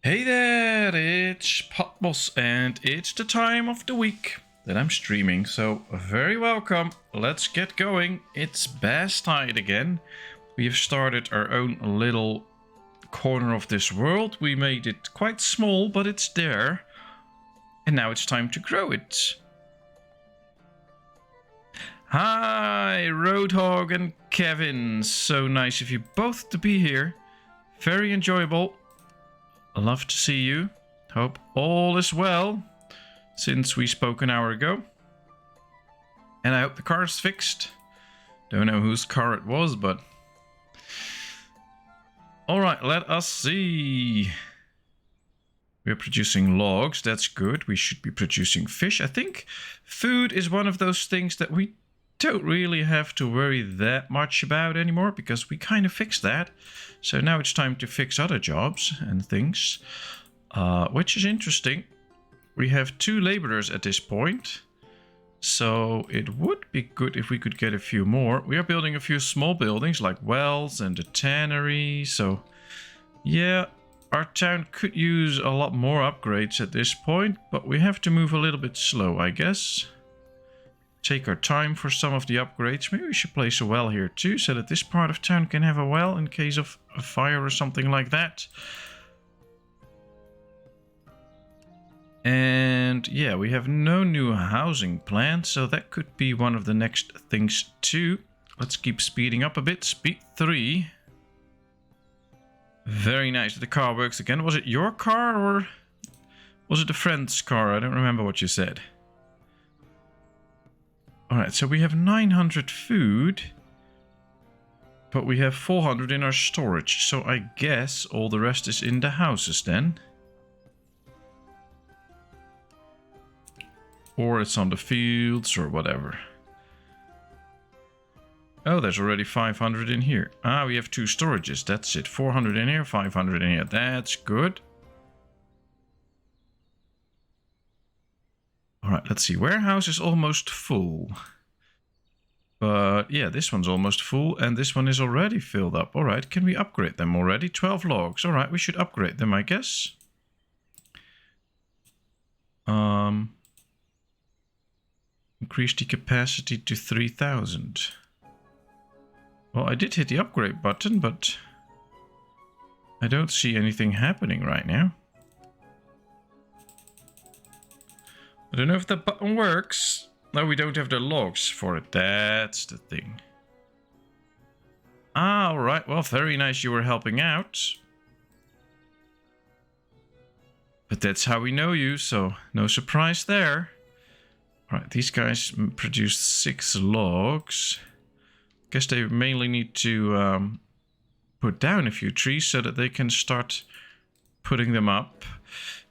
Hey there, it's Patmos and it's the time of the week that I'm streaming, so very welcome. Let's get going. It's Bastide again. We have started our own little corner of this world. We made it quite small, but it's there. And now it's time to grow it. Hi, Roadhog and Kevin. So nice of you both to be here. Very enjoyable. Love to see you. Hope all is well since we spoke an hour ago. And I hope the car is fixed. Don't know whose car it was, but... Alright, let us see. We're producing logs, that's good. We should be producing fish. I think food is one of those things that we don't really have to worry that much about anymore, because we kind of fixed that. So now it's time to fix other jobs and things, which is interesting. We have 2 laborers at this point, so it would be good if we could get a few more. We are building a few small buildings like wells and a tannery, so yeah, our town could use a lot more upgrades at this point, but we have to move a little bit slow, I guess. Take our time for some of the upgrades. Maybe we should place a well here too, so that this part of town can have a well in case of a fire or something like that. And yeah, we have no new housing planned, so that could be one of the next things too. Let's keep speeding up a bit. Speed 3. Very nice. The car works again. Was it your car or was it a friend's car? I don't remember what you said. Alright, so we have 900 food, but we have 400 in our storage, so I guess all the rest is in the houses then. Or it's on the fields or whatever. Oh, there's already 500 in here. Ah, we have 2 storages, that's it. 400 in here, 500 in here, that's good. Alright, let's see. Warehouse is almost full. But yeah, this one's almost full and this one is already filled up. Alright, can we upgrade them already? 12 logs. Alright, we should upgrade them, I guess. Increase the capacity to 3000. Well, I did hit the upgrade button, but I don't see anything happening right now. I don't know if the button works. No, we don't have the logs for it. That's the thing. Ah, alright. Well, very nice you were helping out. But that's how we know you, so no surprise there. Alright, these guys produced 6 logs. Guess they mainly need to put down a few trees so that they can start putting them up.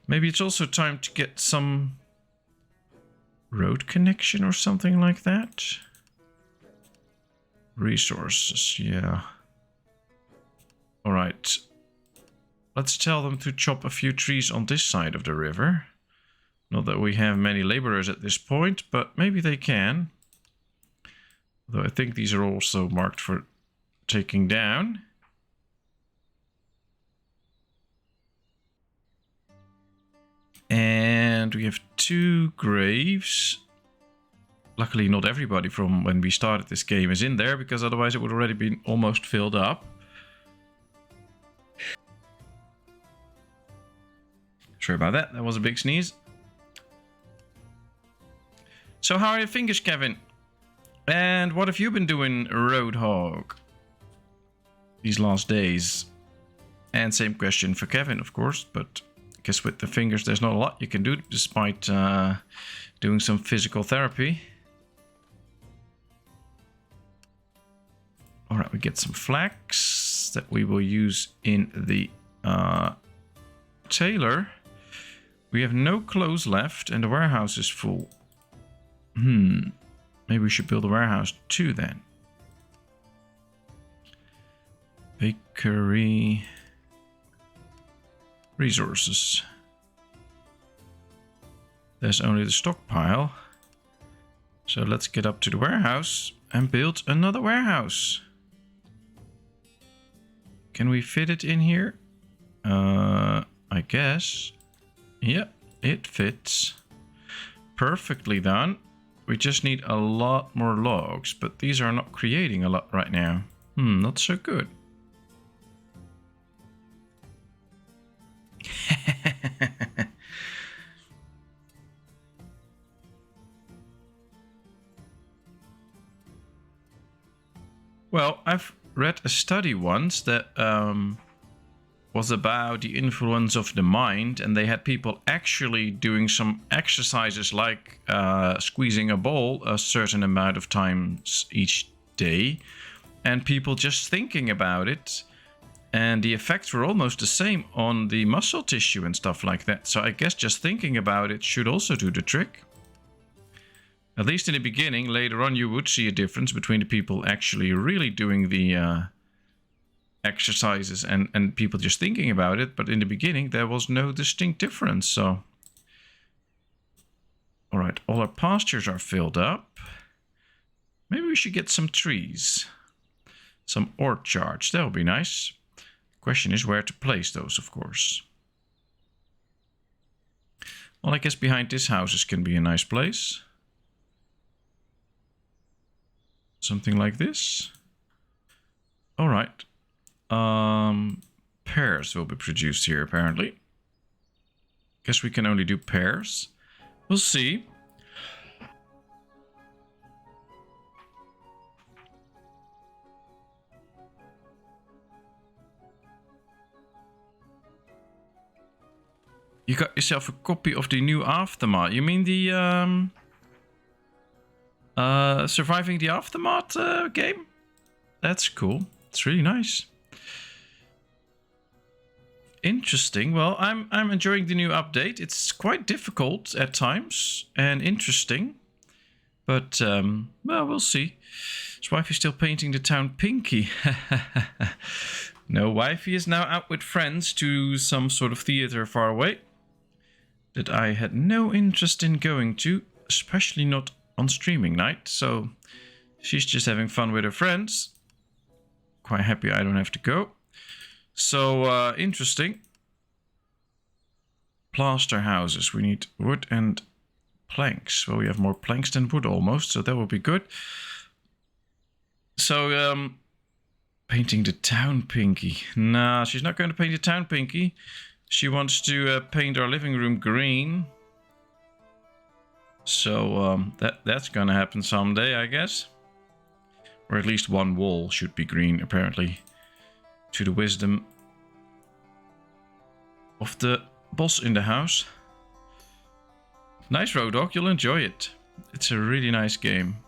Maybe it's also time to get some road connection or something like that. Resources, yeah. Alright. Let's tell them to chop a few trees on this side of the river. Not that we have many laborers at this point, but maybe they can. Though I think these are also marked for taking down. And we have 2 graves. Luckily not everybody from when we started this game is in there, because otherwise it would already been almost filled up. Sorry about that, that was a big sneeze. So how are your fingers, Kevin? And what have you been doing, Roadhog, these last days? And same question for Kevin, of course, but I guess with the fingers there's not a lot you can do despite doing some physical therapy. Alright, we get some flax that we will use in the tailor. We have no clothes left and the warehouse is full. Maybe we should build a warehouse too then. Bakery. Resources. There's only the stockpile. So let's get up to the warehouse and build another warehouse. Can we fit it in here? I I guess. Yep, it fits. Perfectly done. We just need a lot more logs, but these are not creating a lot right now. Not so good. Well, I've read a study once that was about the influence of the mind, and they had people actually doing some exercises like squeezing a ball a certain amount of times each day, and people just thinking about it, and the effects were almost the same on the muscle tissue and stuff like that. So I guess just thinking about it should also do the trick. At least in the beginning. Later on you would see a difference between the people actually really doing the exercises and people just thinking about it, but in the beginning there was no distinct difference. So all right, all our pastures are filled up. Maybe we should get some trees, some orchards. That would be nice. Question is where to place those, of course. Well, I guess behind this houses can be a nice place. Something like this. All right. Pears will be produced here, apparently. Guess we can only do pears. We'll see. You got yourself a copy of the new Aftermath. You mean the Surviving the Aftermath game? That's cool. It's really nice. Interesting. Well, I'm enjoying the new update. It's quite difficult at times and interesting, but well, we'll see. His wife is still painting the town pinky. No, wifey is now out with friends to some sort of theater far away that I had no interest in going to, especially not on streaming night. So she's just having fun with her friends. Quite happy I don't have to go. So interesting. Plaster houses. We need wood and planks. Well, we have more planks than wood almost, so that will be good. So painting the town pinky. Nah, she's not going to paint the town pinky. She wants to paint our living room green. So that's gonna happen someday, I guess. Or at least one wall should be green, apparently. To the wisdom of the boss in the house. Nice, Road Dog, you'll enjoy it. It's a really nice game.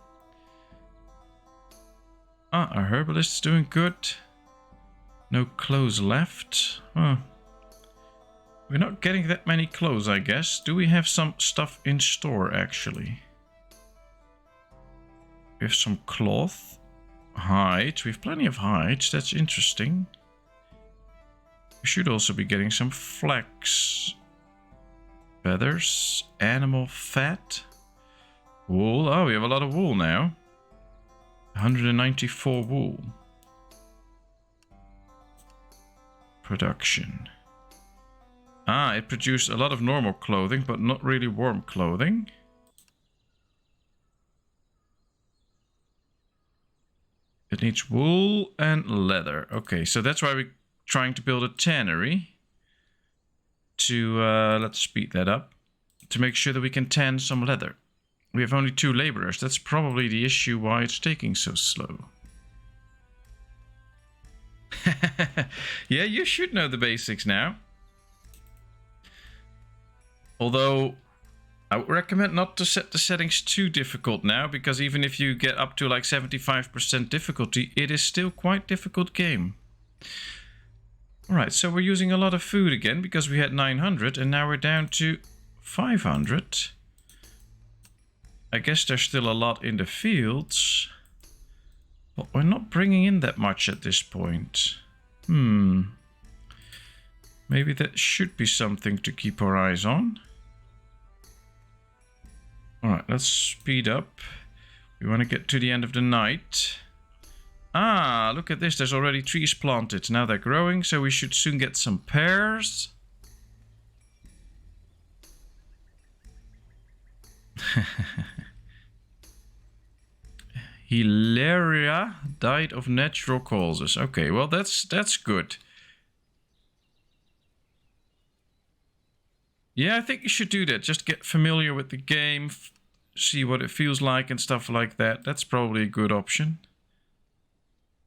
Ah, our herbalist is doing good. No clothes left. Huh. We're not getting that many clothes, I guess. Do we have some stuff in store, actually? We have some cloth. Hides. We have plenty of hides. That's interesting. We should also be getting some flax. Feathers. Animal fat. Wool. Oh, we have a lot of wool now. 194 wool. Production. Ah, it produced a lot of normal clothing, but not really warm clothing. It needs wool and leather. Okay, so that's why we're trying to build a tannery. To, let's speed that up. To make sure that we can tan some leather. We have only 2 laborers. That's probably the issue why it's taking so slow. Yeah, you should know the basics now. Although, I would recommend not to set the settings too difficult now, because even if you get up to like 75% difficulty, it is still quite difficult game. Alright, so we're using a lot of food again, because we had 900, and now we're down to 500. I guess there's still a lot in the fields, but we're not bringing in that much at this point. Maybe that should be something to keep our eyes on. Alright, let's speed up. We want to get to the end of the night. Ah, look at this. There's already trees planted. Now they're growing, so we should soon get some pears. Hilaria died of natural causes. Okay, well that's good. Yeah, I think you should do that. Just get familiar with the game, see what it feels like and stuff like that. That's probably a good option.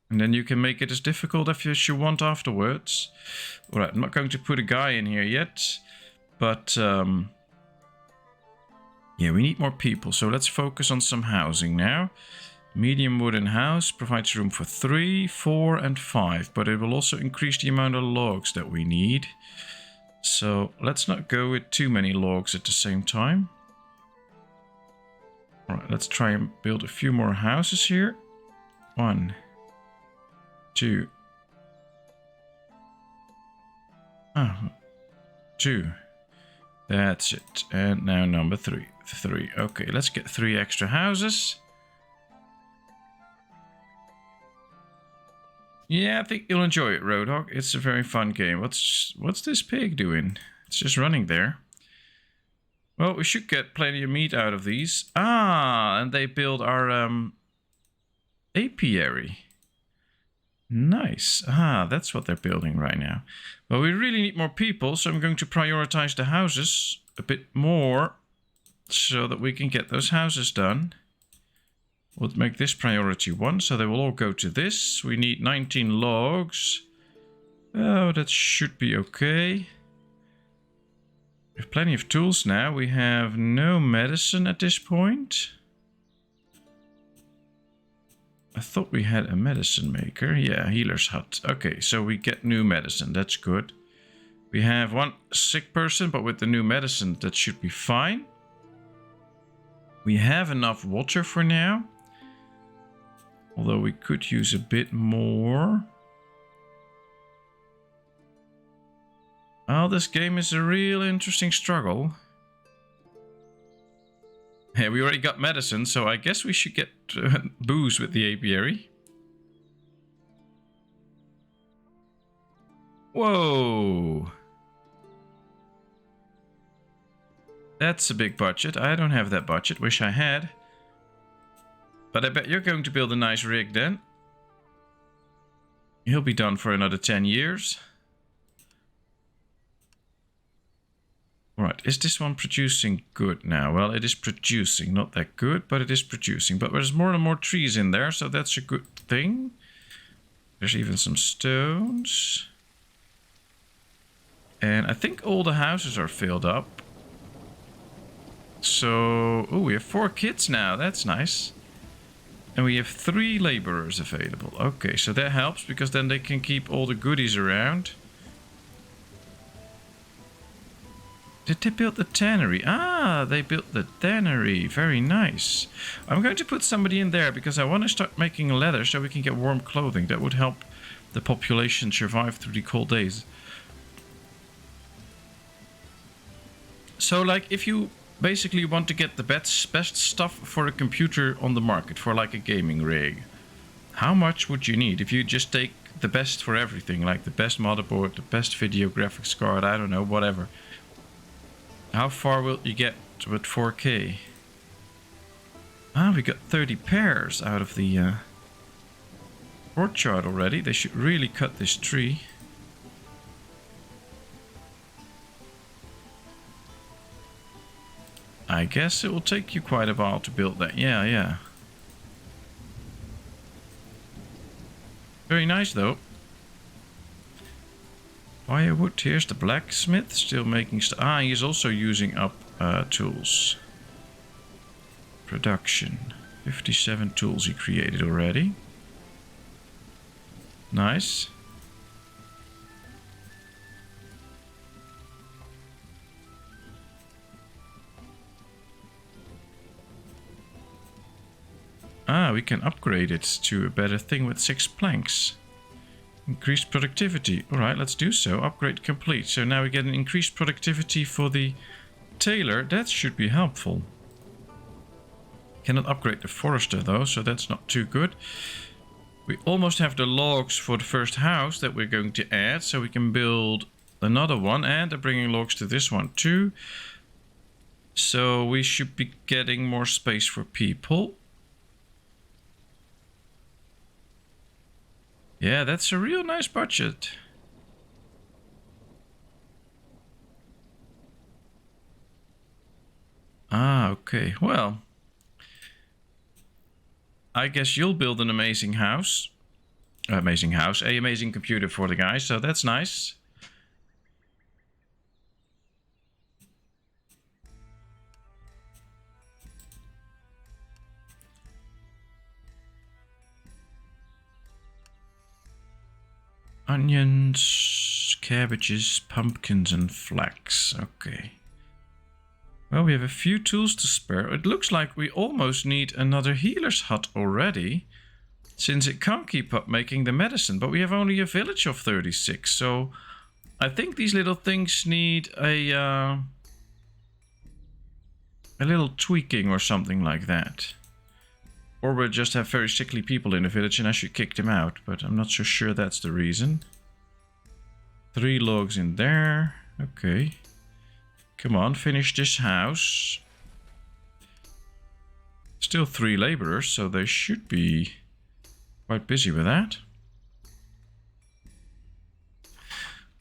And then you can make it as difficult as you want afterwards. Alright, I'm not going to put a guy in here yet. But, yeah, we need more people. So let's focus on some housing now. Medium wooden house provides room for 3, 4 and 5. But it will also increase the amount of logs that we need. So let's not go with too many logs at the same time. Alright, let's try and build a few more houses here. 1, 2. 2. That's it. And now number 3. 3. Okay, let's get 3 extra houses. Yeah, I think you'll enjoy it, Roadhog. It's a very fun game. What's this pig doing? It's just running there. Well, we should get plenty of meat out of these. Ah, and they build our apiary. Nice. Ah, that's what they're building right now. Well, we really need more people, so I'm going to prioritize the houses a bit more so that we can get those houses done. We'll make this priority 1, so they will all go to this. We need 19 logs. Oh, that should be okay. We have plenty of tools now. We have no medicine at this point. I thought we had a medicine maker. Yeah, healer's hut. Okay, so we get new medicine. That's good. We have 1 sick person, but with the new medicine, that should be fine. We have enough water for now. Although we could use a bit more. Well, this game is a real interesting struggle. Hey, we already got medicine, so I guess we should get booze with the apiary. Whoa! That's a big budget. I don't have that budget. Wish I had. But I bet you're going to build a nice rig then. He'll be done for another 10 years. Alright, is this one producing good now? Well, it is producing. Not that good, but it is producing. But there's more and more trees in there, so that's a good thing. There's even some stones. And I think all the houses are filled up. So, oh, we have 4 kids now. That's nice. And we have 3 laborers available. Okay, so that helps because then they can keep all the goodies around. Did they build the tannery? Ah, they built the tannery. Very nice. I'm going to put somebody in there because I want to start making leather so we can get warm clothing. That would help the population survive through the cold days. So, like, if you basically want to get the best stuff for a computer on the market, for like a gaming rig, how much would you need? If you just take the best for everything, like the best motherboard, the best video graphics card, I don't know, whatever. How far will you get with 4K? Ah, we got 30 pairs out of the orchard already. They should really cut this tree. I guess it will take you quite a while to build that. Yeah. Very nice though. Firewood, here's the blacksmith still making stuff. Ah, he's also using up tools. Production. 57 tools he created already. Nice. Ah, we can upgrade it to a better thing with 6 planks. Increased productivity. Alright, let's do so. Upgrade complete. So now we get an increased productivity for the tailor. That should be helpful. Cannot upgrade the forester though, so that's not too good. We almost have the logs for the first house that we're going to add, so we can build another one. And they're bringing logs to this one too. So we should be getting more space for people. Yeah, that's a real nice budget. Ah, okay. Well, I guess you'll build an amazing house. Amazing computer for the guys, so that's nice. Onions, cabbages, pumpkins, and flax. Okay. Well, we have a few tools to spare. It looks like we almost need another healer's hut already, since it can't keep up making the medicine. But we have only a village of 36, so I think these little things need a little tweaking or something like that. Or we'll just have very sickly people in the village and I should kick them out, but I'm not so sure that's the reason. 3 logs in there. Okay. Come on, finish this house. Still 3 laborers, so they should be quite busy with that.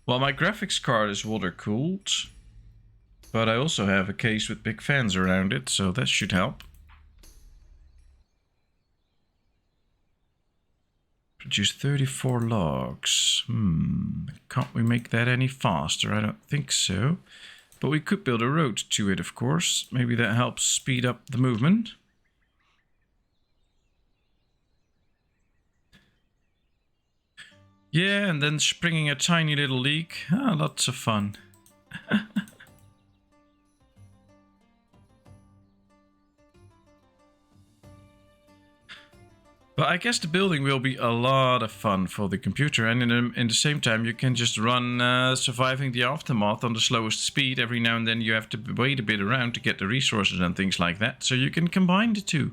Well, my graphics card is water cooled, but I also have a case with big fans around it, so that should help. Produce 34 logs. Can't we make that any faster? I don't think so. But we could build a road to it, of course. Maybe that helps speed up the movement. Yeah, and then springing a tiny little leak. Ah, lots of fun. But I guess the building will be a lot of fun for the computer, and in the same time you can just run surviving the aftermath on the slowest speed. Every now and then you have to wait a bit around to get the resources and things like that, so you can combine the two.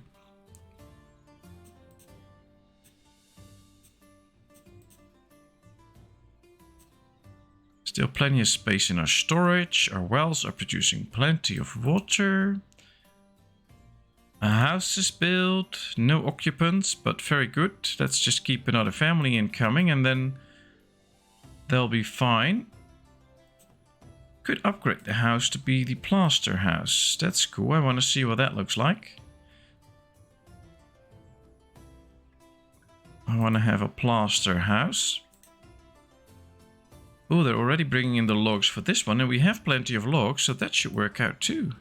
Still plenty of space in our storage. Our wells are producing plenty of water. A house is built, no occupants, but very good. Let's just keep another family incoming and then they'll be fine. Could upgrade the house to be the plaster house. That's cool. I want to see what that looks like. I want to have a plaster house. Oh, they're already bringing in the logs for this one, and we have plenty of logs, so that should work out too.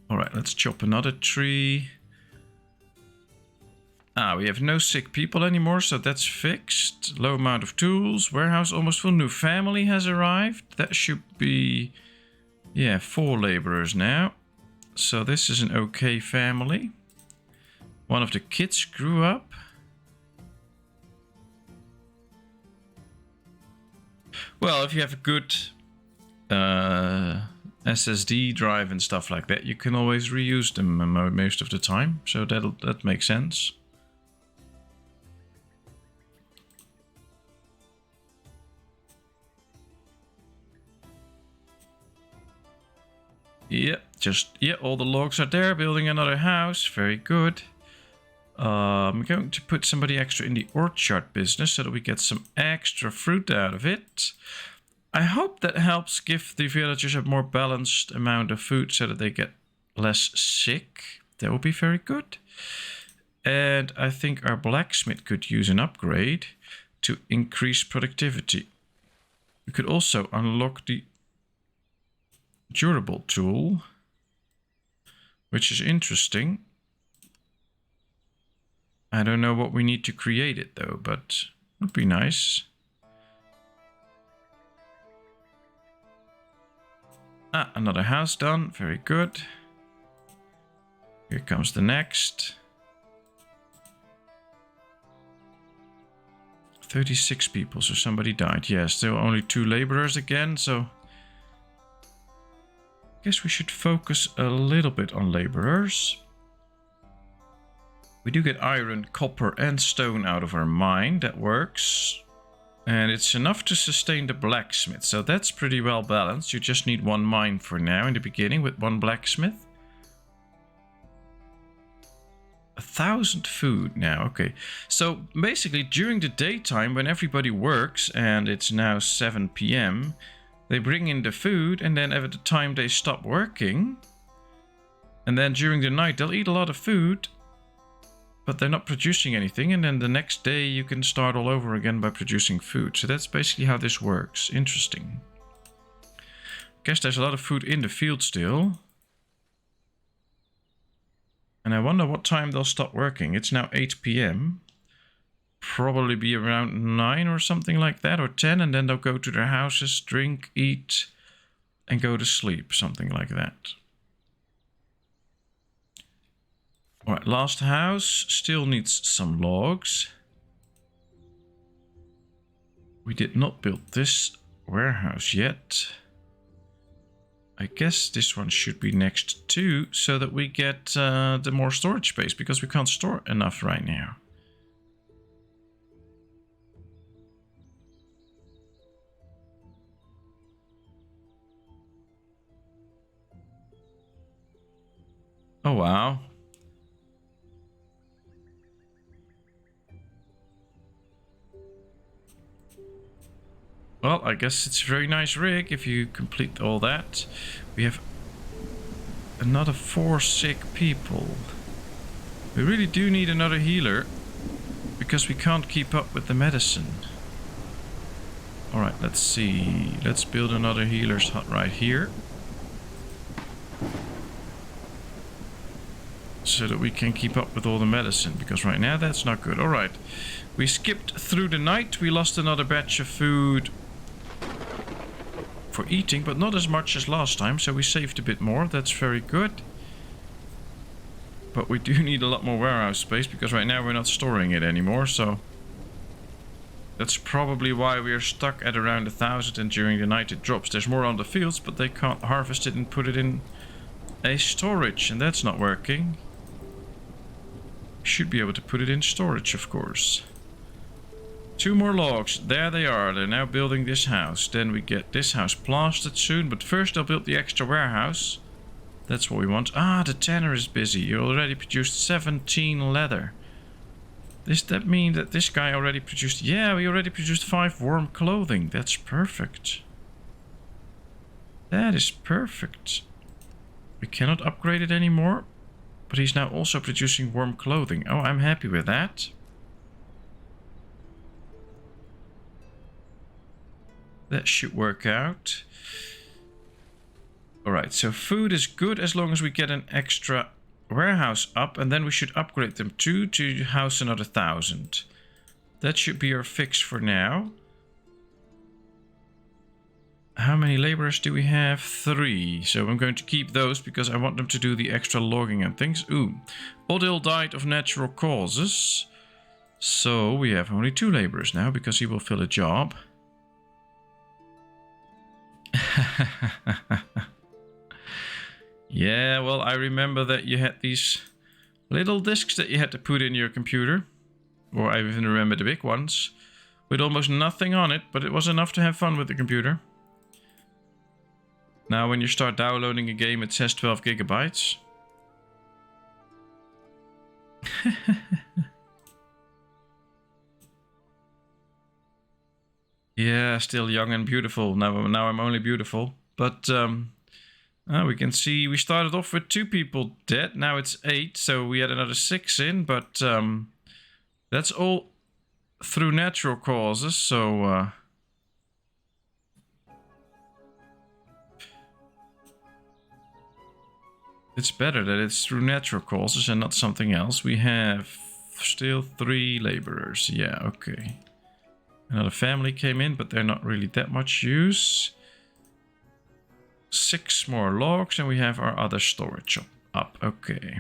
Alright, let's chop another tree. Ah, we have no sick people anymore, so that's fixed. Low amount of tools. Warehouse almost full. New family has arrived. That should be, yeah, 4 laborers now. So this is an okay family. One of the kids grew up. Well, if you have a good SSD drive and stuff like that, you can always reuse them most of the time, so that makes sense. Yeah, all the logs are there. Building another house, very good. I'm going to put somebody extra in the orchard business so that we get some extra fruit out of it. I hope that helps give the villagers a more balanced amount of food so that they get less sick. That would be very good. And I think our blacksmith could use an upgrade to increase productivity. We could also unlock the durable tool, which is interesting. I don't know what we need to create it though, but it would be nice. Ah, another house done. Very good. Here comes the next. 36 people, so somebody died. Yeah, still only 2 laborers again, so I guess we should focus a little bit on laborers. We do get iron, copper and stone out of our mine. That works. And it's enough to sustain the blacksmith. So that's pretty well balanced. You just need one mine for now in the beginning with one blacksmith. 1,000 food now. Okay. So basically during the daytime when everybody works and it's now 7 p.m. they bring in the food, and then at the time they stop working. And then during the night they'll eat a lot of food, but they're not producing anything, and then the next day you can start all over again by producing food. So that's basically how this works. Interesting. Guess there's a lot of food in the field still. And I wonder what time they'll stop working. It's now 8 p.m. Probably be around 9 or something like that, or 10, and then they'll go to their houses, drink, eat, and go to sleep, something like that. Alright, last house still needs some logs. We did not build this warehouse yet. I guess this one should be next too, so that we get the more storage space, because we can't store enough right now. Oh wow. Well, I guess it's a very nice rig if you complete all that. We have another 4 sick people. We really do need another healer, because we can't keep up with the medicine. Alright, let's see. Let's build another healer's hut right here. So that we can keep up with all the medicine, because right now that's not good. Alright, we skipped through the night. We lost another batch of food for eating, but not as much as last time, so we saved a bit more. That's very good. But we do need a lot more warehouse space, because right now we're not storing it anymore, so that's probably why we are stuck at around 1,000, and during the night it drops. There's more on the fields, but they can't harvest it and put it in a storage, and that's not working. Should be able to put it in storage, of course. 2 more logs. There they are. They're now building this house. Then we get this house plastered soon. But first they'll build the extra warehouse. That's what we want. Ah, the tanner is busy. You already produced 17 leather. Does that mean that this guy already produced... Yeah, we already produced 5 warm clothing. That's perfect. That is perfect. We cannot upgrade it anymore. But he's now also producing warm clothing. Oh, I'm happy with that. That should work out. Alright, so food is good as long as we get an extra warehouse up. And then we should upgrade them too to house another 1,000. That should be our fix for now. How many laborers do we have? 3. So I'm going to keep those because I want them to do the extra logging and things. Ooh. Odil died of natural causes. So we have only 2 laborers now because he will fill a job. Yeah, well, I remember that you had these little discs that you had to put in your computer. Or I even remember the big ones. With almost nothing on it, but it was enough to have fun with the computer. Now when you start downloading a game, it says 12 gigabytes. Yeah, still young and beautiful. Now I'm only beautiful. But we can see we started off with 2 people dead. Now it's 8, so we had another 6 in. But that's all through natural causes, so... it's better that it's through natural causes and not something else. We have still 3 laborers. Yeah, okay. Another family came in, but they're not really that much use. 6 more logs, and we have our other storage up. Okay.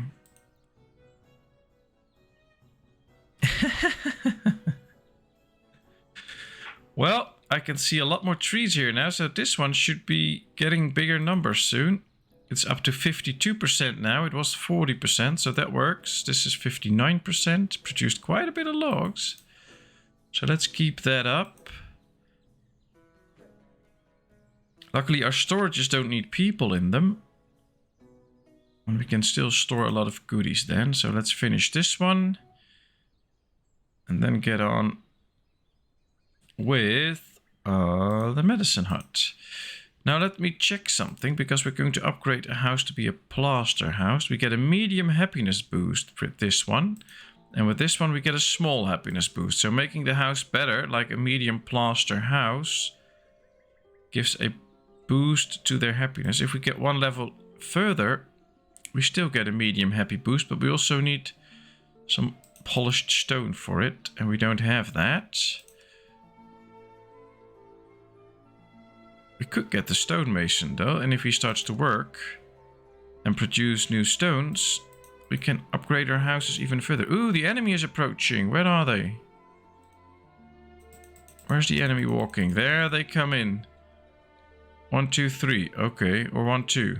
Well, I can see a lot more trees here now, so this one should be getting bigger numbers soon. It's up to 52% now. It was 40%, so that works. This is 59%. Produced quite a bit of logs. So let's keep that up. Luckily, our storages don't need people in them. And we can still store a lot of goodies then. So let's finish this one. And then get on with the medicine hut. Now let me check something, because we're going to upgrade a house to be a plaster house. We get a medium happiness boost with this one. And with this one we get a small happiness boost. So making the house better, like a medium plaster house, gives a boost to their happiness. If we get one level further, we still get a medium happy boost, but we also need some polished stone for it, and we don't have that. We could get the stonemason though, and if he starts to work and produce new stones, we can upgrade our houses even further. Ooh, the enemy is approaching. Where are they? Where's the enemy walking? There they come in. 1, 2, 3. Okay, or 1, 2.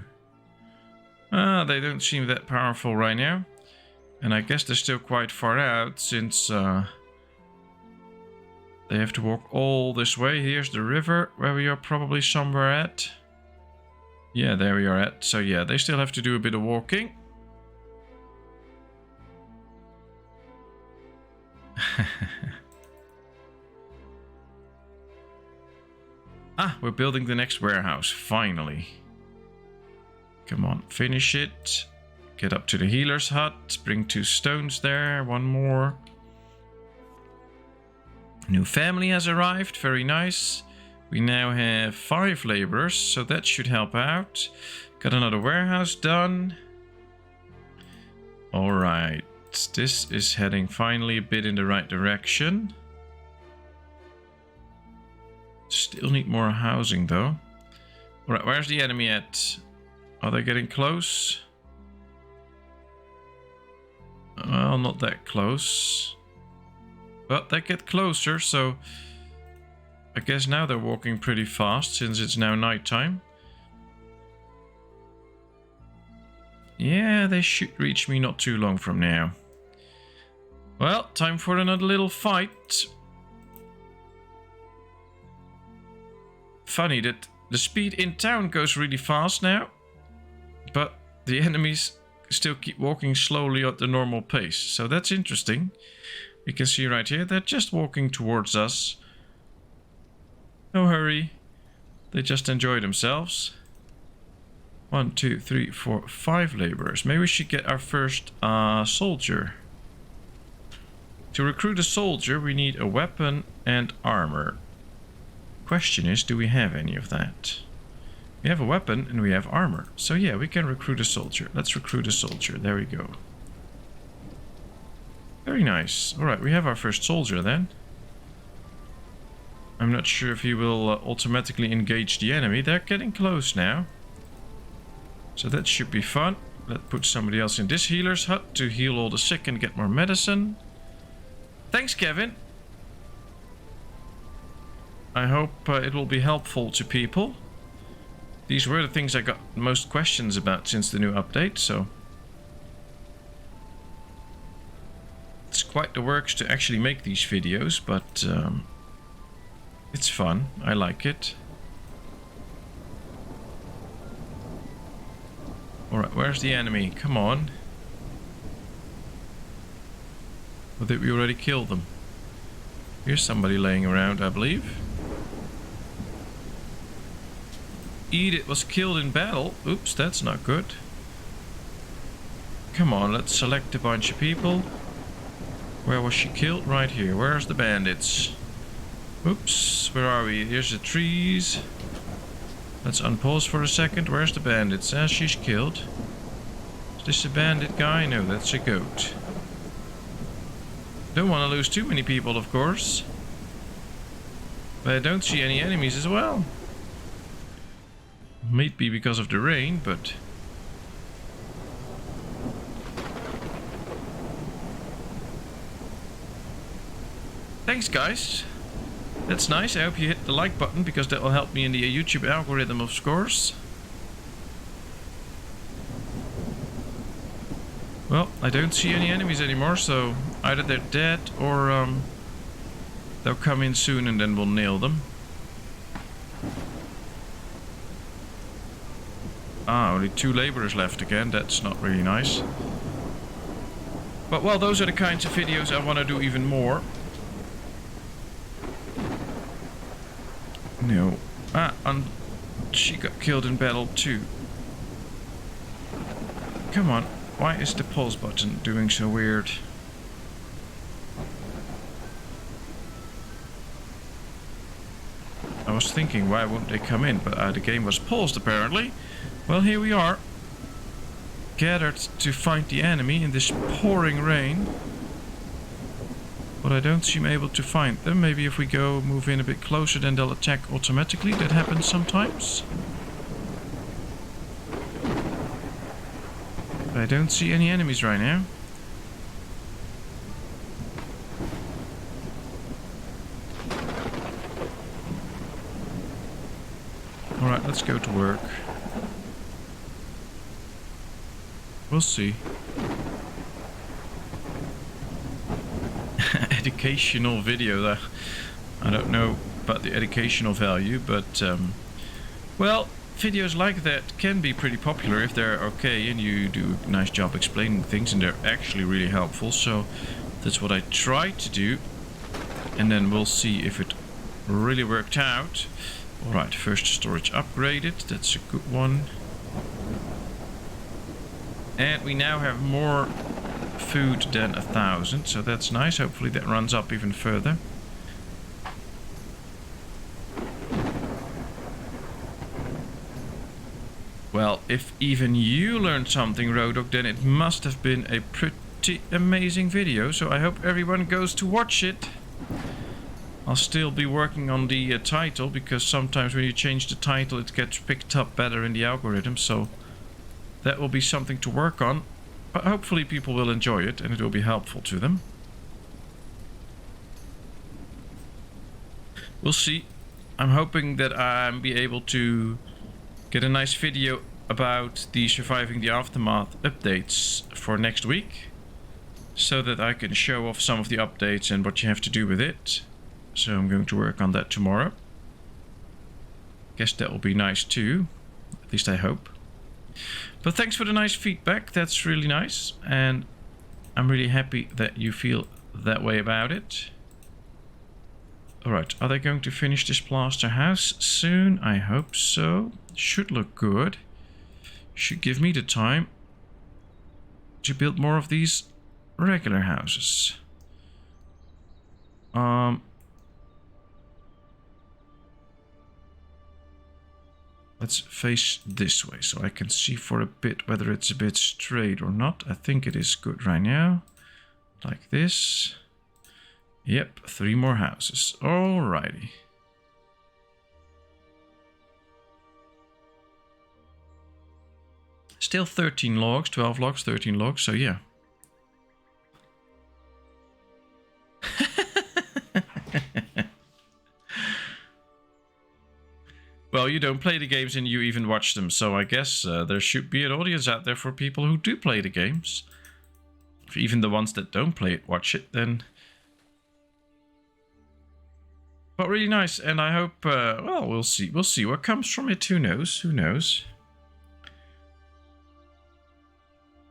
Ah, they don't seem that powerful right now. And I guess they're still quite far out, since they have to walk all this way. Here's the river, where we are probably somewhere at. Yeah, there we are at. So yeah, they still have to do a bit of walking. Ah, we're building the next warehouse, finally. Come on, finish it. Get up to the healer's hut. Bring 2 stones there. 1 more. New family has arrived. Very nice. We now have 5 laborers, so that should help out. Got another warehouse done. Alright. This is heading finally a bit in the right direction. Still need more housing though. Alright, where's the enemy at? Are they getting close? Well, not that close. But they get closer, so I guess now they're walking pretty fast since it's now nighttime. Yeah, they should reach me not too long from now. Well, time for another little fight. Funny that the speed in town goes really fast now, but the enemies still keep walking slowly at the normal pace. So that's interesting. We can see right here, they're just walking towards us. No hurry. They just enjoy themselves. 1, 2, 3, 4, 5 laborers. Maybe we should get our first soldier. To recruit a soldier, we need a weapon and armor. Question is, do we have any of that? We have a weapon and we have armor. So yeah, we can recruit a soldier. Let's recruit a soldier. There we go. Very nice. Alright, we have our first soldier then. I'm not sure if he will automatically engage the enemy. They're getting close now. So that should be fun. Let's put somebody else in this healer's hut to heal all the sick and get more medicine. Thanks, Kevin. I hope it will be helpful to people. These were the things I got most questions about since the new update, so it's quite the works to actually make these videos, but it's fun. I like it. Alright, where's the enemy? Come on. Or did we already kill them? Here's somebody laying around, I believe. Edith was killed in battle. Oops, that's not good. Come on, let's select a bunch of people. Where was she killed? Right here. Where's the bandits? Oops, where are we? Here's the trees. Let's unpause for a second. Where's the bandits? Ah, she's killed. Is this a bandit guy? No, that's a goat. Don't want to lose too many people, of course. But I don't see any enemies as well. Might be because of the rain, but... Thanks, guys. That's nice. I hope you hit the like button, because that will help me in the YouTube algorithm, of course. Well, I don't see any enemies anymore, so either they're dead or they'll come in soon and then we'll nail them. Ah, only 2 laborers left again. That's not really nice. But, well, those are the kinds of videos I want to do even more. No. Ah, and she got killed in battle too. Come on. Why is the pulse button doing so weird? I was thinking, why won't they come in? But the game was paused apparently. Well, here we are. Gathered to find the enemy in this pouring rain. But I don't seem able to find them. Maybe if we go move in a bit closer, then they'll attack automatically. That happens sometimes. But I don't see any enemies right now. Alright, let's go to work. We'll see. Educational video. I don't know about the educational value, but well, videos like that can be pretty popular if they're okay and you do a nice job explaining things and they're actually really helpful. So that's what I try to do, and then we'll see if it really worked out. Alright, first storage upgraded. That's a good one. And we now have more food than 1,000, so that's nice. Hopefully that runs up even further. Well, if even you learned something, Rodok, then it must have been a pretty amazing video. So I hope everyone goes to watch it. I'll still be working on the title, because sometimes when you change the title it gets picked up better in the algorithm. So that will be something to work on. But hopefully people will enjoy it and it will be helpful to them. We'll see. I'm hoping that I'll be able to get a nice video about the Surviving the Aftermath updates for next week, so that I can show off some of the updates and what you have to do with it. So I'm going to work on that tomorrow. Guess that will be nice too. At least I hope. But thanks for the nice feedback. That's really nice. And I'm really happy that you feel that way about it. Alright, are they going to finish this plaster house soon? I hope so. Should look good. Should give me the time to build more of these regular houses. Let's face this way so I can see for a bit whether it's a bit straight or not. I think it is good right now. Like this. Yep, 3 more houses. Alrighty. Still 13 logs, 12 logs, 13 logs, so yeah. Well, you don't play the games and you even watch them, so I guess there should be an audience out there for people who do play the games. If even the ones that don't play it watch it, then... But really nice, and I hope, well, we'll see what comes from it, who knows, who knows.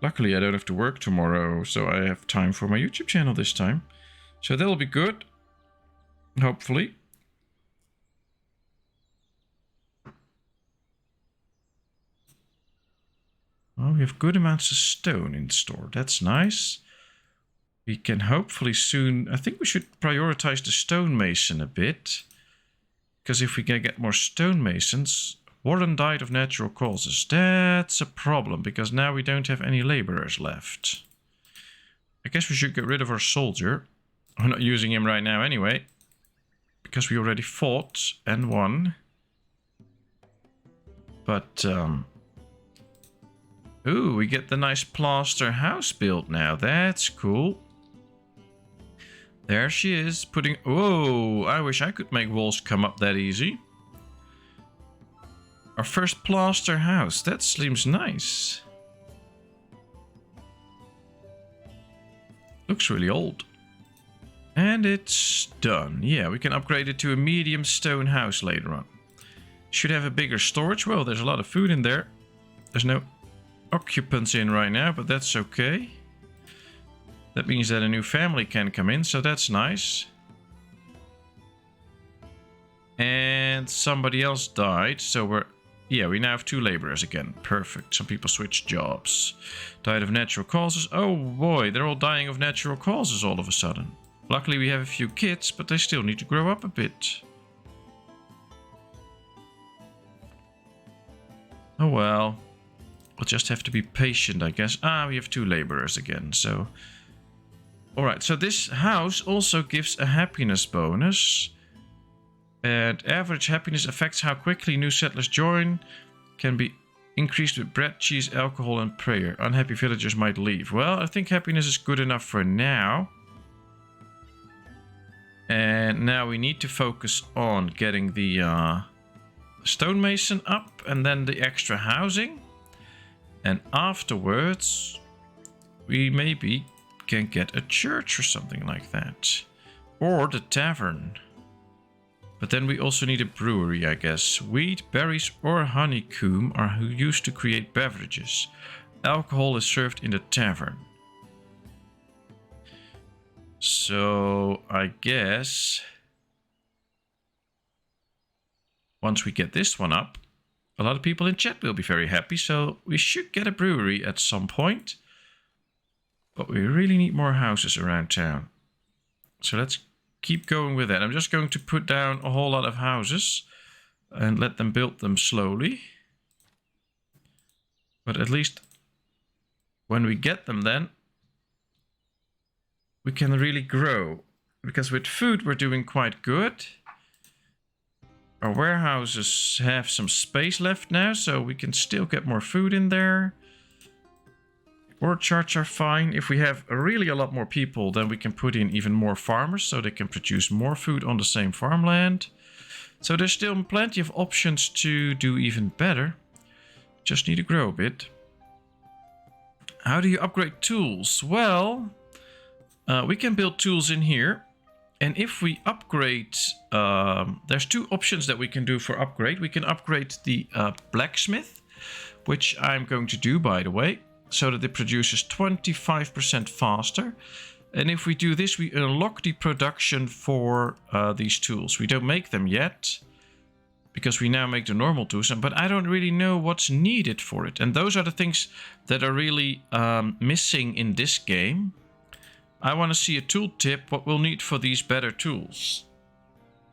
Luckily, I don't have to work tomorrow, so I have time for my YouTube channel this time. So that'll be good, hopefully. Well, we have good amounts of stone in store. That's nice. We can hopefully soon... I think we should prioritize the stonemason a bit. Because if we can get more stonemasons... Warren died of natural causes. That's a problem, because now we don't have any laborers left. I guess we should get rid of our soldier. We're not using him right now anyway. Because we already fought and won. But... Ooh, we get the nice plaster house built now. That's cool. There she is, putting... Whoa, I wish I could make walls come up that easy. Our first plaster house. That seems nice. Looks really old. And it's done. Yeah, we can upgrade it to a medium stone house later on. Should have a bigger storage. Well, there's a lot of food in there. There's no occupants in right now, but that's okay. That means that a new family can come in, so that's nice. And somebody else died, so we now have 2 laborers again. Perfect. Some people switched jobs. Died of natural causes. Oh boy, they're all dying of natural causes all of a sudden. Luckily we have a few kids, but they still need to grow up a bit. Oh well. We'll just have to be patient, I guess. We have 2 laborers again, so... Alright, so this house also gives a happiness bonus. And average happiness affects how quickly new settlers join. Can be increased with bread, cheese, alcohol, and prayer. Unhappy villagers might leave. Well, I think happiness is good enough for now. And now we need to focus on getting the stonemason up and then the extra housing. And afterwards, we maybe can get a church or something like that. Or the tavern. But then we also need a brewery, I guess. Wheat, berries, or honeycomb are used to create beverages. Alcohol is served in the tavern. So, I guess... once we get this one up, a lot of people in chat will be very happy. So, we should get a brewery at some point. But we really need more houses around town. So, let's keep going with that. I'm just going to put down a whole lot of houses and let them build them slowly. But at least when we get them then, we can really grow. Because with food we're doing quite good. Our warehouses have some space left now, so we can still get more food in there. Orchards are fine. If we have really a lot more people, then we can put in even more farmers so they can produce more food on the same farmland. So there's still plenty of options to do even better. Just need to grow a bit. How do you upgrade tools? Well, we can build tools in here. And if we upgrade, there's 2 options that we can do for upgrade. We can upgrade the blacksmith, which I'm going to do, by the way, so that it produces 25% faster. And if we do this, we unlock the production for these tools. We don't make them yet, because we now make the normal tools, but I don't really know what's needed for it. And those are the things that are really missing in this game. I want to see a tooltip, what we'll need for these better tools.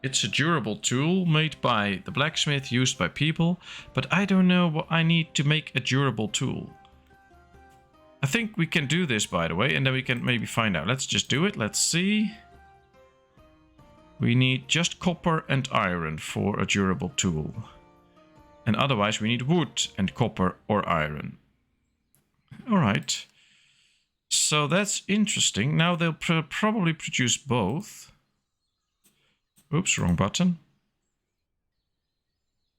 It's a durable tool made by the blacksmith, used by people, but I don't know what I need to make a durable tool. I think we can do this, by the way, and then we can maybe find out. Let's just do it. Let's see. We need just copper and iron for a durable tool. And otherwise we need wood and copper or iron. Alright. So that's interesting. Now they'll probably produce both. Oops, wrong button.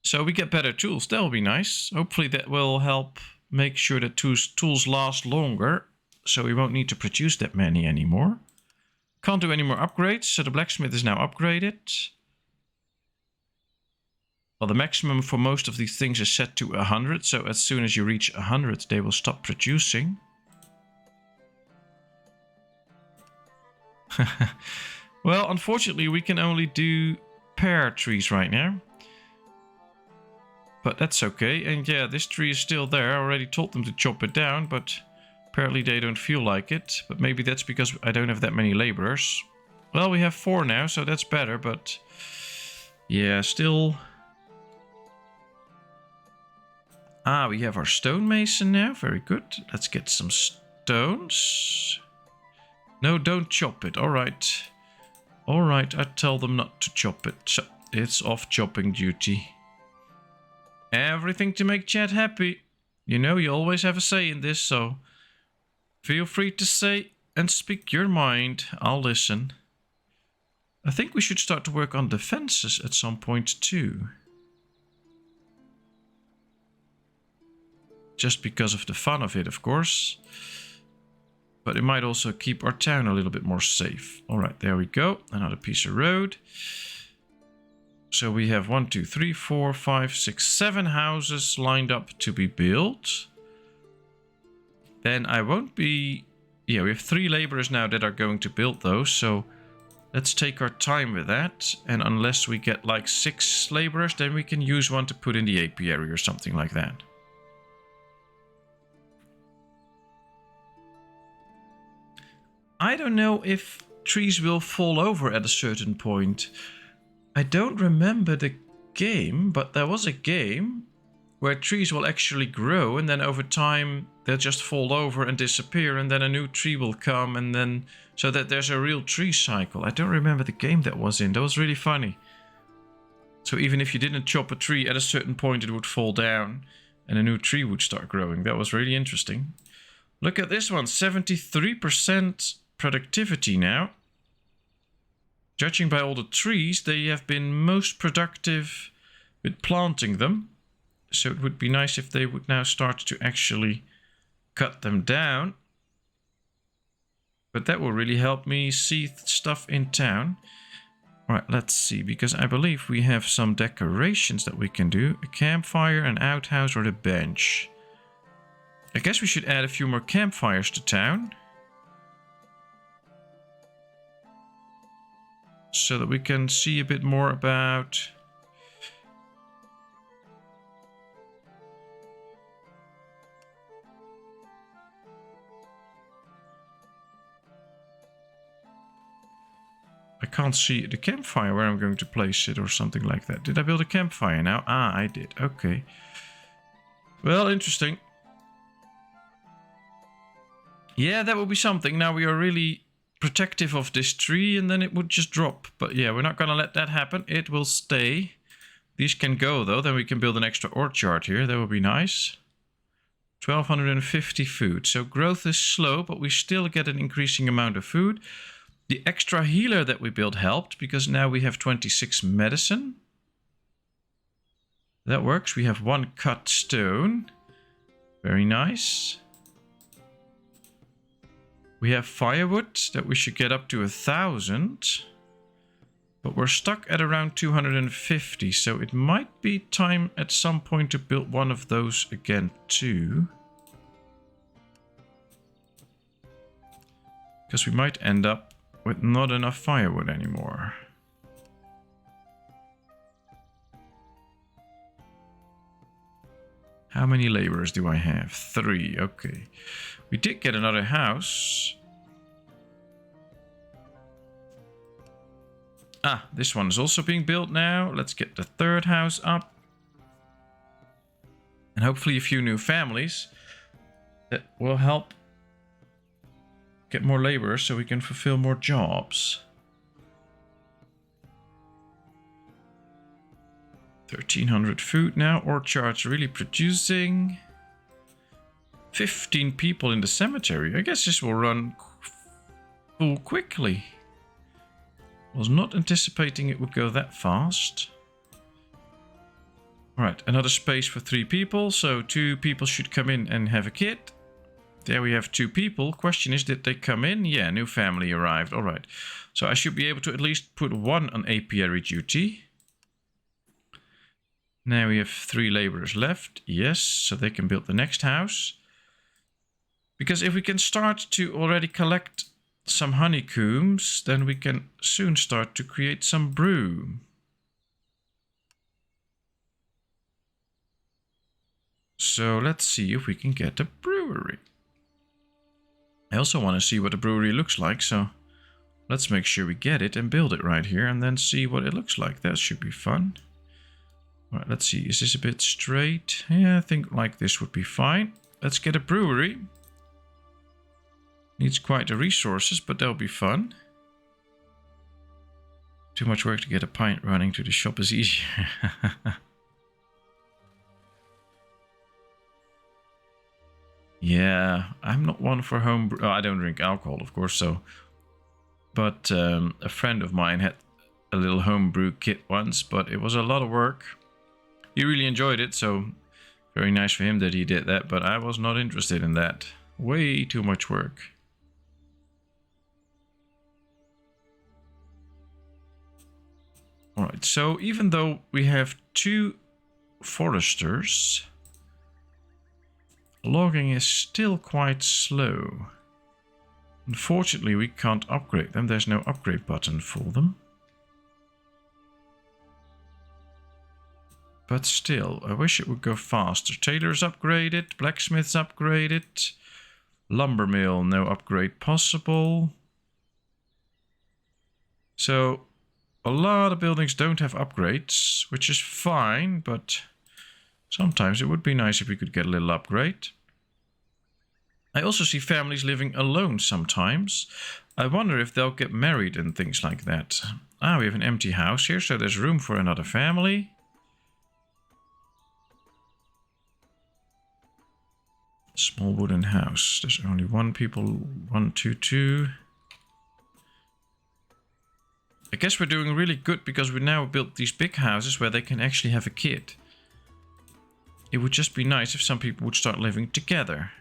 So we get better tools. That will be nice. Hopefully that will help make sure that tools last longer. So we won't need to produce that many anymore. Can't do any more upgrades. So the blacksmith is now upgraded. Well, the maximum for most of these things is set to 100. So as soon as you reach 100, they will stop producing. Well, unfortunately, we can only do pear trees right now. But that's okay. And yeah, this tree is still there. I already told them to chop it down, but apparently they don't feel like it. But maybe that's because I don't have that many laborers. Well, we have 4 now, so that's better, but yeah, still. We have our stonemason now. Very good. Let's get some stones. No, don't chop it. All right. All right, I tell them not to chop it. So it's off chopping duty. Everything to make chat happy. You know, you always have a say in this, so feel free to say and speak your mind. I'll listen. I think we should start to work on defenses at some point too. Just because of the fun of it, of course. But it might also keep our town a little bit more safe. Alright, there we go. Another piece of road. So we have 1, 2, 3, 4, 5, 6, 7 houses lined up to be built. Then I won't be... Yeah, we have 3 laborers now that are going to build those. So let's take our time with that. And unless we get like 6 laborers, then we can use one to put in the apiary or something like that. I don't know if trees will fall over at a certain point. I don't remember the game, but there was a game where trees will actually grow and then over time they'll just fall over and disappear and then a new tree will come and then... So that there's a real tree cycle. I don't remember the game that was in. That was really funny. So even if you didn't chop a tree at a certain point, it would fall down and a new tree would start growing. That was really interesting. Look at this one, 73% productivity now. Judging by all the trees, they have been most productive with planting them. So it would be nice if they would now start to actually cut them down. But that will really help me see stuff in town. All right, let's see, because I believe we have some decorations that we can do. A campfire, an outhouse, or a bench. I guess we should add a few more campfires to town. So that we can see a bit more about... I can't see the campfire where I'm going to place it or something like that. Did I build a campfire now? Ah, I did. Okay. Well, interesting. Yeah, that would be something. Now we are really protective of this tree and then it would just drop. But yeah, we're not going to let that happen. It will stay. These can go though. Then we can build an extra orchard here. That would be nice. 1250 food. So growth is slow, but we still get an increasing amount of food. The extra healer that we built helped because now we have 26 medicine. That works. We have 1 cut stone. Very nice. We have firewood that we should get up to 1,000. But we're stuck at around 250. So it might be time at some point to build one of those again too. Because we might end up with not enough firewood anymore. How many laborers do I have? 3, okay. We did get another house. Ah, this one is also being built now. Let's get the 3rd house up. And hopefully a few new families that will help get more laborers so we can fulfill more jobs. 1,300 food now. Orchard's really producing. 15 people in the cemetery. I guess this will run full quickly. Was not anticipating it would go that fast. Alright, another space for 3 people. So 2 people should come in and have a kid. There we have 2 people. Question is, did they come in? Yeah, new family arrived. All right. So I should be able to at least put 1 on apiary duty. Now we have 3 laborers left. Yes, so they can build the next house. Because if we can start to already collect some honeycombs, then we can soon start to create some brew. So let's see if we can get a brewery. I also want to see what a brewery looks like, so let's make sure we get it and build it right here and then see what it looks like. That should be fun. All right, let's see. Is this a bit straight? Yeah, I think like this would be fine. Let's get a brewery. Needs quite the resources, but that'll be fun. Too much work to get a pint. Running to the shop is easier. Yeah, I'm not one for home brew. Oh, I don't drink alcohol, of course, so... But a friend of mine had a little homebrew kit once, but it was a lot of work. He really enjoyed it, so very nice for him that he did that, but I was not interested in that. Way too much work. Alright, Alright, so even though we have 2 foresters, logging is still quite slow. Unfortunately, we can't upgrade them. There's no upgrade button for them. But still, I wish it would go faster. Tailor's upgraded, blacksmith's upgraded, lumber mill, no upgrade possible. So, a lot of buildings don't have upgrades, which is fine, but sometimes it would be nice if we could get a little upgrade. I also see families living alone sometimes. I wonder if they'll get married and things like that. Ah, we have an empty house here, so there's room for another family. Small wooden house. There's only 1 people. 1, 2, 2. I guess we're doing really good because we now built these big houses where they can actually have a kid. It would just be nice if some people would start living together.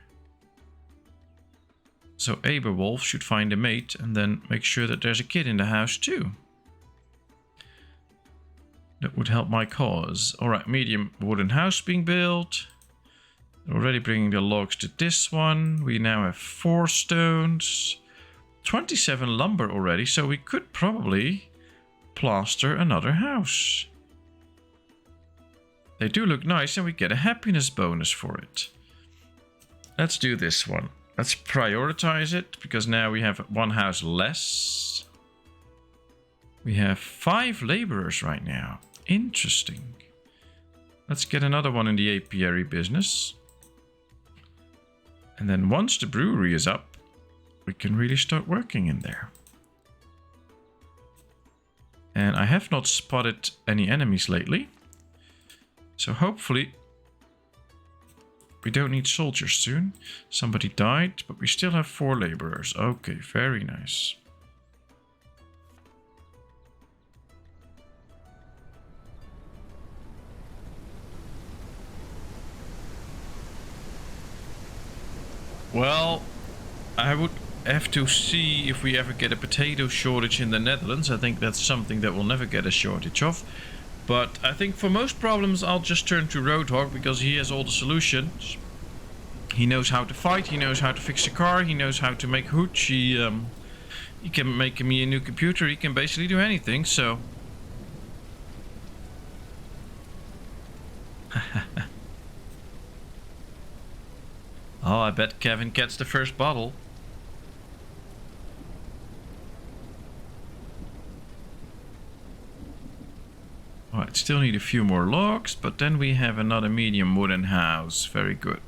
So Aberwolf should find a mate and then make sure that there's a kid in the house too. That would help my cause. Alright, medium wooden house being built. Already bringing the logs to this one. We now have 4 stones. 27 lumber already, so we could probably plaster another house. They do look nice and we get a happiness bonus for it. Let's do this one. Let's prioritize it because now we have 1 house less. We have 5 laborers right now. Interesting. Let's get another one in the apiary business. And then once the brewery is up, we can really start working in there. And I have not spotted any enemies lately. So hopefully we don't need soldiers soon. Somebody died, but we still have 4 laborers. Okay, very nice. Well, I would have to see if we ever get a potato shortage in the Netherlands. I think that's something that we'll never get a shortage of. But I think for most problems I'll just turn to Roadhog because he has all the solutions. He knows how to fight, he knows how to fix a car, he knows how to make hooch, he can make me a new computer, he can basically do anything, so... Oh, I bet Kevin gets the first bottle. Alright, still need a few more logs, but then we have another medium wooden house. Very good.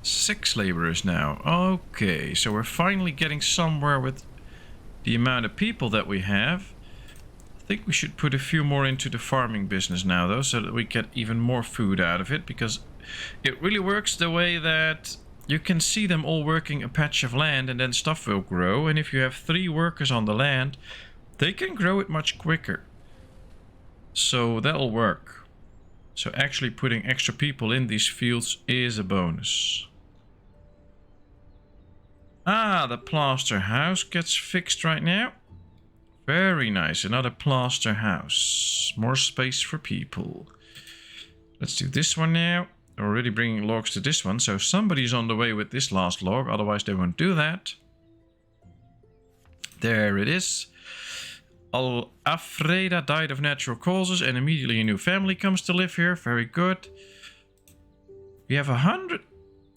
6 laborers now. Okay, so we're finally getting somewhere with the amount of people that we have. I think we should put a few more into the farming business now though, so that we get even more food out of it, because it really works the way that you can see them all working a patch of land and then stuff will grow, and if you have 3 workers on the land, they can grow it much quicker. So that'll work. So actually putting extra people in these fields is a bonus. Ah, the plaster house gets fixed right now. Very nice, another plaster house. More space for people. Let's do this one now. We're already bringing logs to this one, so somebody's on the way with this last log, otherwise they won't do that. There it is. Alfreda died of natural causes and immediately a new family comes to live here. Very good. We have 100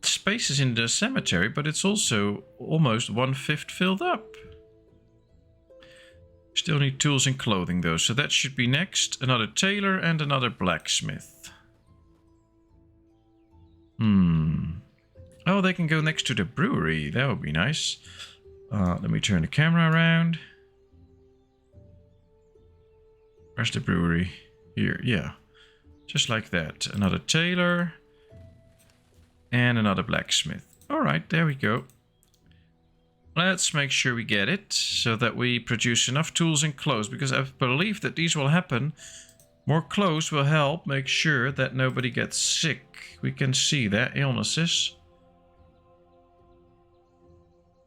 spaces in the cemetery, but it's also almost 1/5 filled up. Still need tools and clothing though, so that should be next. Another tailor and another blacksmith. Oh, they can go next to the brewery. That would be nice. Let me turn the camera around. Where's the brewery? Here, yeah. Just like that. Another tailor. And another blacksmith. Alright, there we go. Let's make sure we get it, so that we produce enough tools and clothes, because I believe that these will happen. More clothes will help make sure that nobody gets sick. We can see that, illnesses.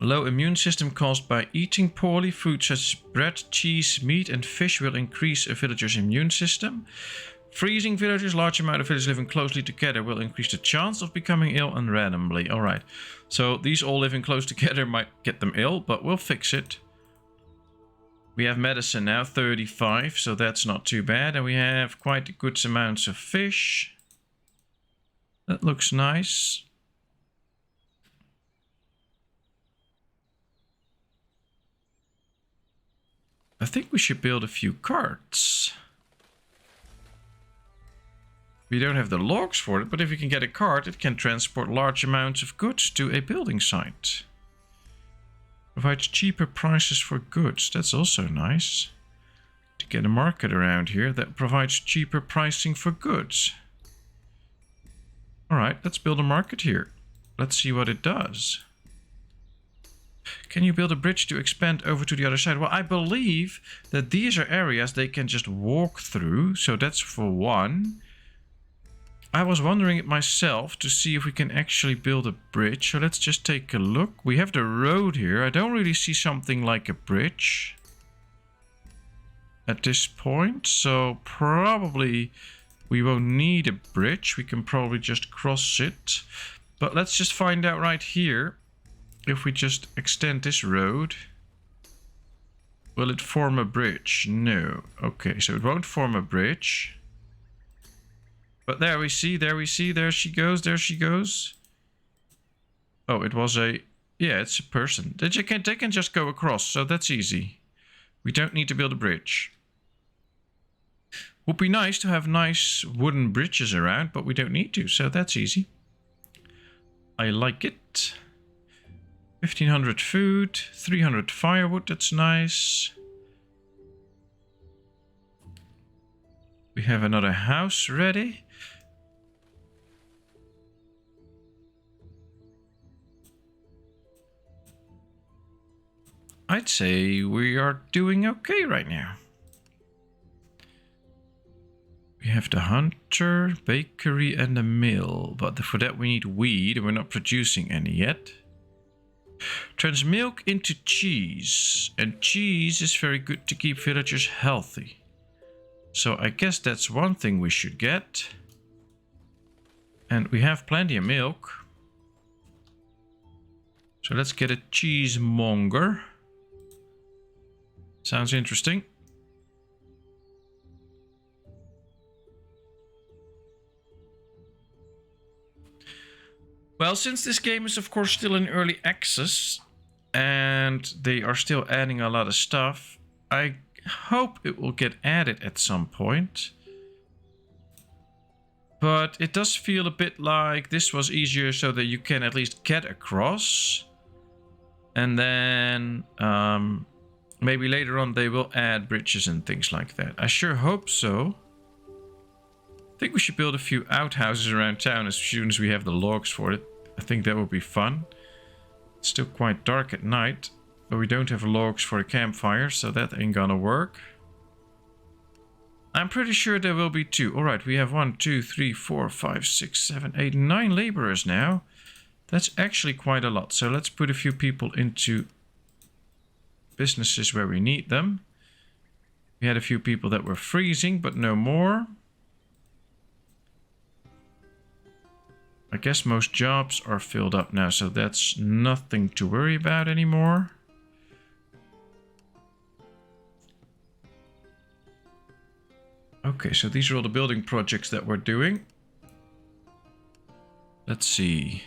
Low immune system caused by eating poorly. Food such as bread, cheese, meat and fish will increase a villager's immune system. Freezing villagers, large amount of villagers living closely together will increase the chance of becoming ill and randomly. Alright, so these all living close together might get them ill, but we'll fix it. We have medicine now, 35, so that's not too bad. And we have quite good amounts of fish. That looks nice. I think we should build a few carts. We don't have the logs for it, but if we can get a cart, it can transport large amounts of goods to a building site. Provides cheaper prices for goods. That's also nice. To get a market around here that provides cheaper pricing for goods. Alright, let's build a market here. Let's see what it does. Can you build a bridge to expand over to the other side? Well, I believe that these are areas they can just walk through. So that's for one. I was wondering it myself to see if we can actually build a bridge. So let's just take a look. We have the road here. I don't really see something like a bridge at this point. So probably we won't need a bridge. We can probably just cross it. But let's just find out right here. If we just extend this road, will it form a bridge? No. Okay, so it won't form a bridge. But there we see, there she goes, there she goes. Oh, it was a... Yeah, it's a person. They can just go across, so that's easy. We don't need to build a bridge. Would be nice to have nice wooden bridges around, but we don't need to, so that's easy. I like it. 1500 food, 300 firewood, that's nice. We have another house ready. I'd say we are doing okay right now. We have the hunter, bakery and the mill, but for that we need wheat and we're not producing any yet. Turns milk into cheese, and cheese is very good to keep villagers healthy. So I guess that's one thing we should get. And we have plenty of milk. So let's get a cheesemonger. Sounds interesting. Well, since this game is of course still in early access and they are still adding a lot of stuff, I hope it will get added at some point. But it does feel a bit like this was easier so that you can at least get across. And then maybe later on they will add bridges and things like that. I sure hope so. I think we should build a few outhouses around town as soon as we have the logs for it. I think that would be fun. It's still quite dark at night, but we don't have logs for a campfire, so that ain't gonna work. I'm pretty sure there will be 2. Alright, we have 1, 2, 3, 4, 5, 6, 7, 8, 9 laborers now. That's actually quite a lot. So let's put a few people into businesses where we need them. We had a few people that were freezing, but no more. I guess most jobs are filled up now, so that's nothing to worry about anymore. Okay, so these are all the building projects that we're doing. Let's see.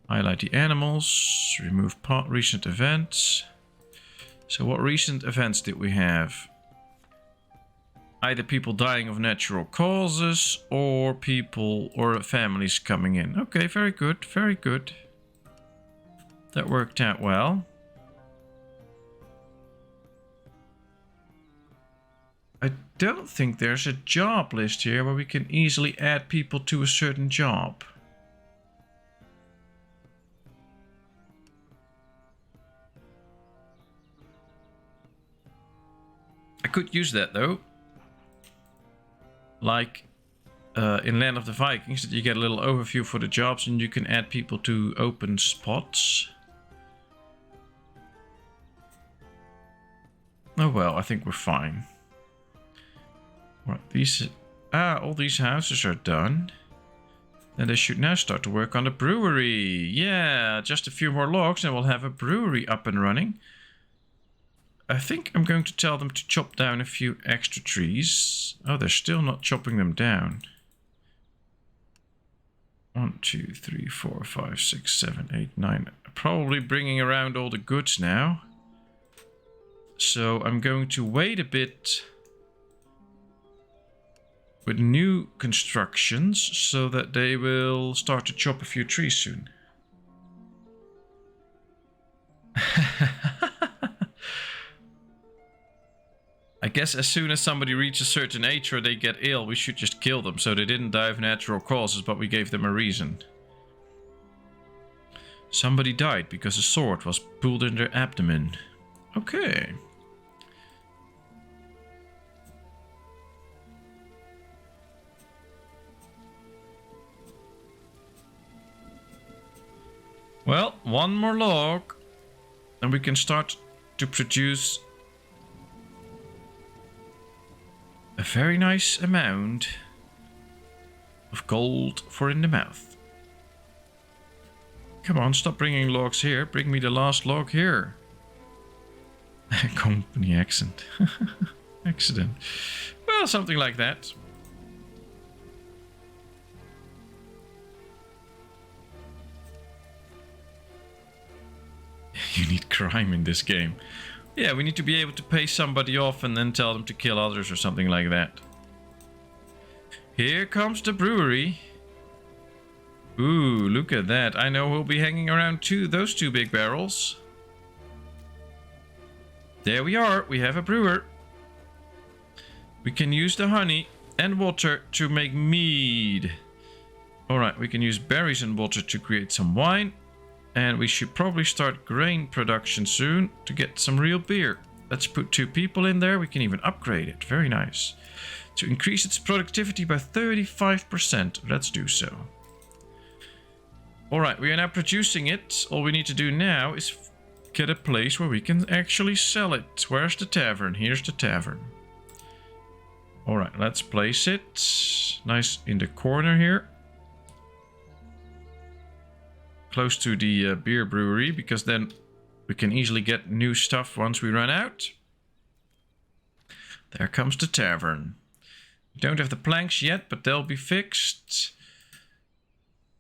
Highlight the animals, remove recent events. So what recent events did we have? Either people dying of natural causes or people or families coming in. Okay, very good, very good. That worked out well. I don't think there's a job list here where we can easily add people to a certain job. I could use that though. Like in Land of the Vikings, that you get a little overview for the jobs and you can add people to open spots. Oh well, I think we're fine. Right, all these houses are done. And they should now start to work on the brewery. Yeah, just a few more logs and we'll have a brewery up and running. I think I'm going to tell them to chop down a few extra trees. Oh, they're still not chopping them down. 1, 2, 3, 4, 5, 6, 7, 8, 9. Probably bringing around all the goods now. So I'm going to wait a bit with new constructions so that they will start to chop a few trees soon. I guess as soon as somebody reaches a certain age or they get ill, we should just kill them so they didn't die of natural causes, but we gave them a reason. Somebody died because a sword was pulled in their abdomen. Okay. Well, one more log, and we can start to produce a very nice amount of gold for in the mouth. Come on, stop bringing logs here. Bring me the last log here. Company accent. Accident. Well, something like that. You need crime in this game. Yeah, we need to be able to pay somebody off and then tell them to kill others or something like that. Here comes the brewery. Ooh, look at that. I know who'll be hanging around those two big barrels. There we are. We have a brewer. We can use the honey and water to make mead. Alright, we can use berries and water to create some wine. And we should probably start grain production soon to get some real beer. Let's put 2 people in there. We can even upgrade it. Very nice. To increase its productivity by 35%. Let's do so. Alright, we are now producing it. All we need to do now is get a place where we can actually sell it. Where's the tavern? Here's the tavern. Alright, let's place it. Nice in the corner here. Close to the beer brewery, because then we can easily get new stuff once we run out. There comes the tavern. We don't have the planks yet, but they'll be fixed.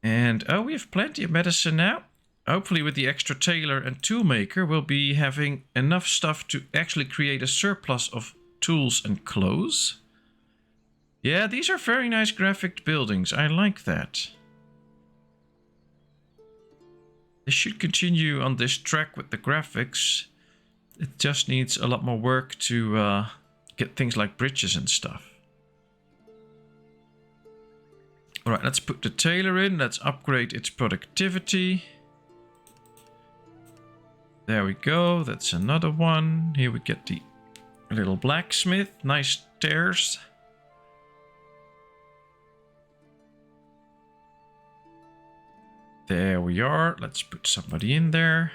And oh, we have plenty of medicine now. Hopefully with the extra tailor and toolmaker, we'll be having enough stuff to actually create a surplus of tools and clothes. Yeah, these are very nice graphic buildings. I like that. They should continue on this track with the graphics. It just needs a lot more work to get things like bridges and stuff. Alright, let's put the tailor in. Let's upgrade its productivity. There we go. That's another one. Here we get the little blacksmith. Nice stairs. There we are. Let's put somebody in there.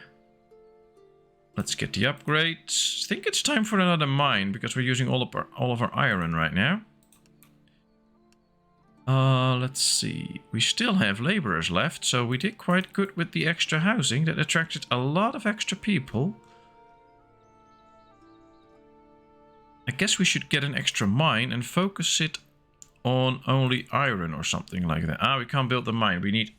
Let's get the upgrades. I think it's time for another mine because we're using all of our iron right now. Let's see. We still have laborers left, so we did quite good with the extra housing. That attracted a lot of extra people. I guess we should get an extra mine and focus it on only iron or something like that. Ah, we can't build the mine. We need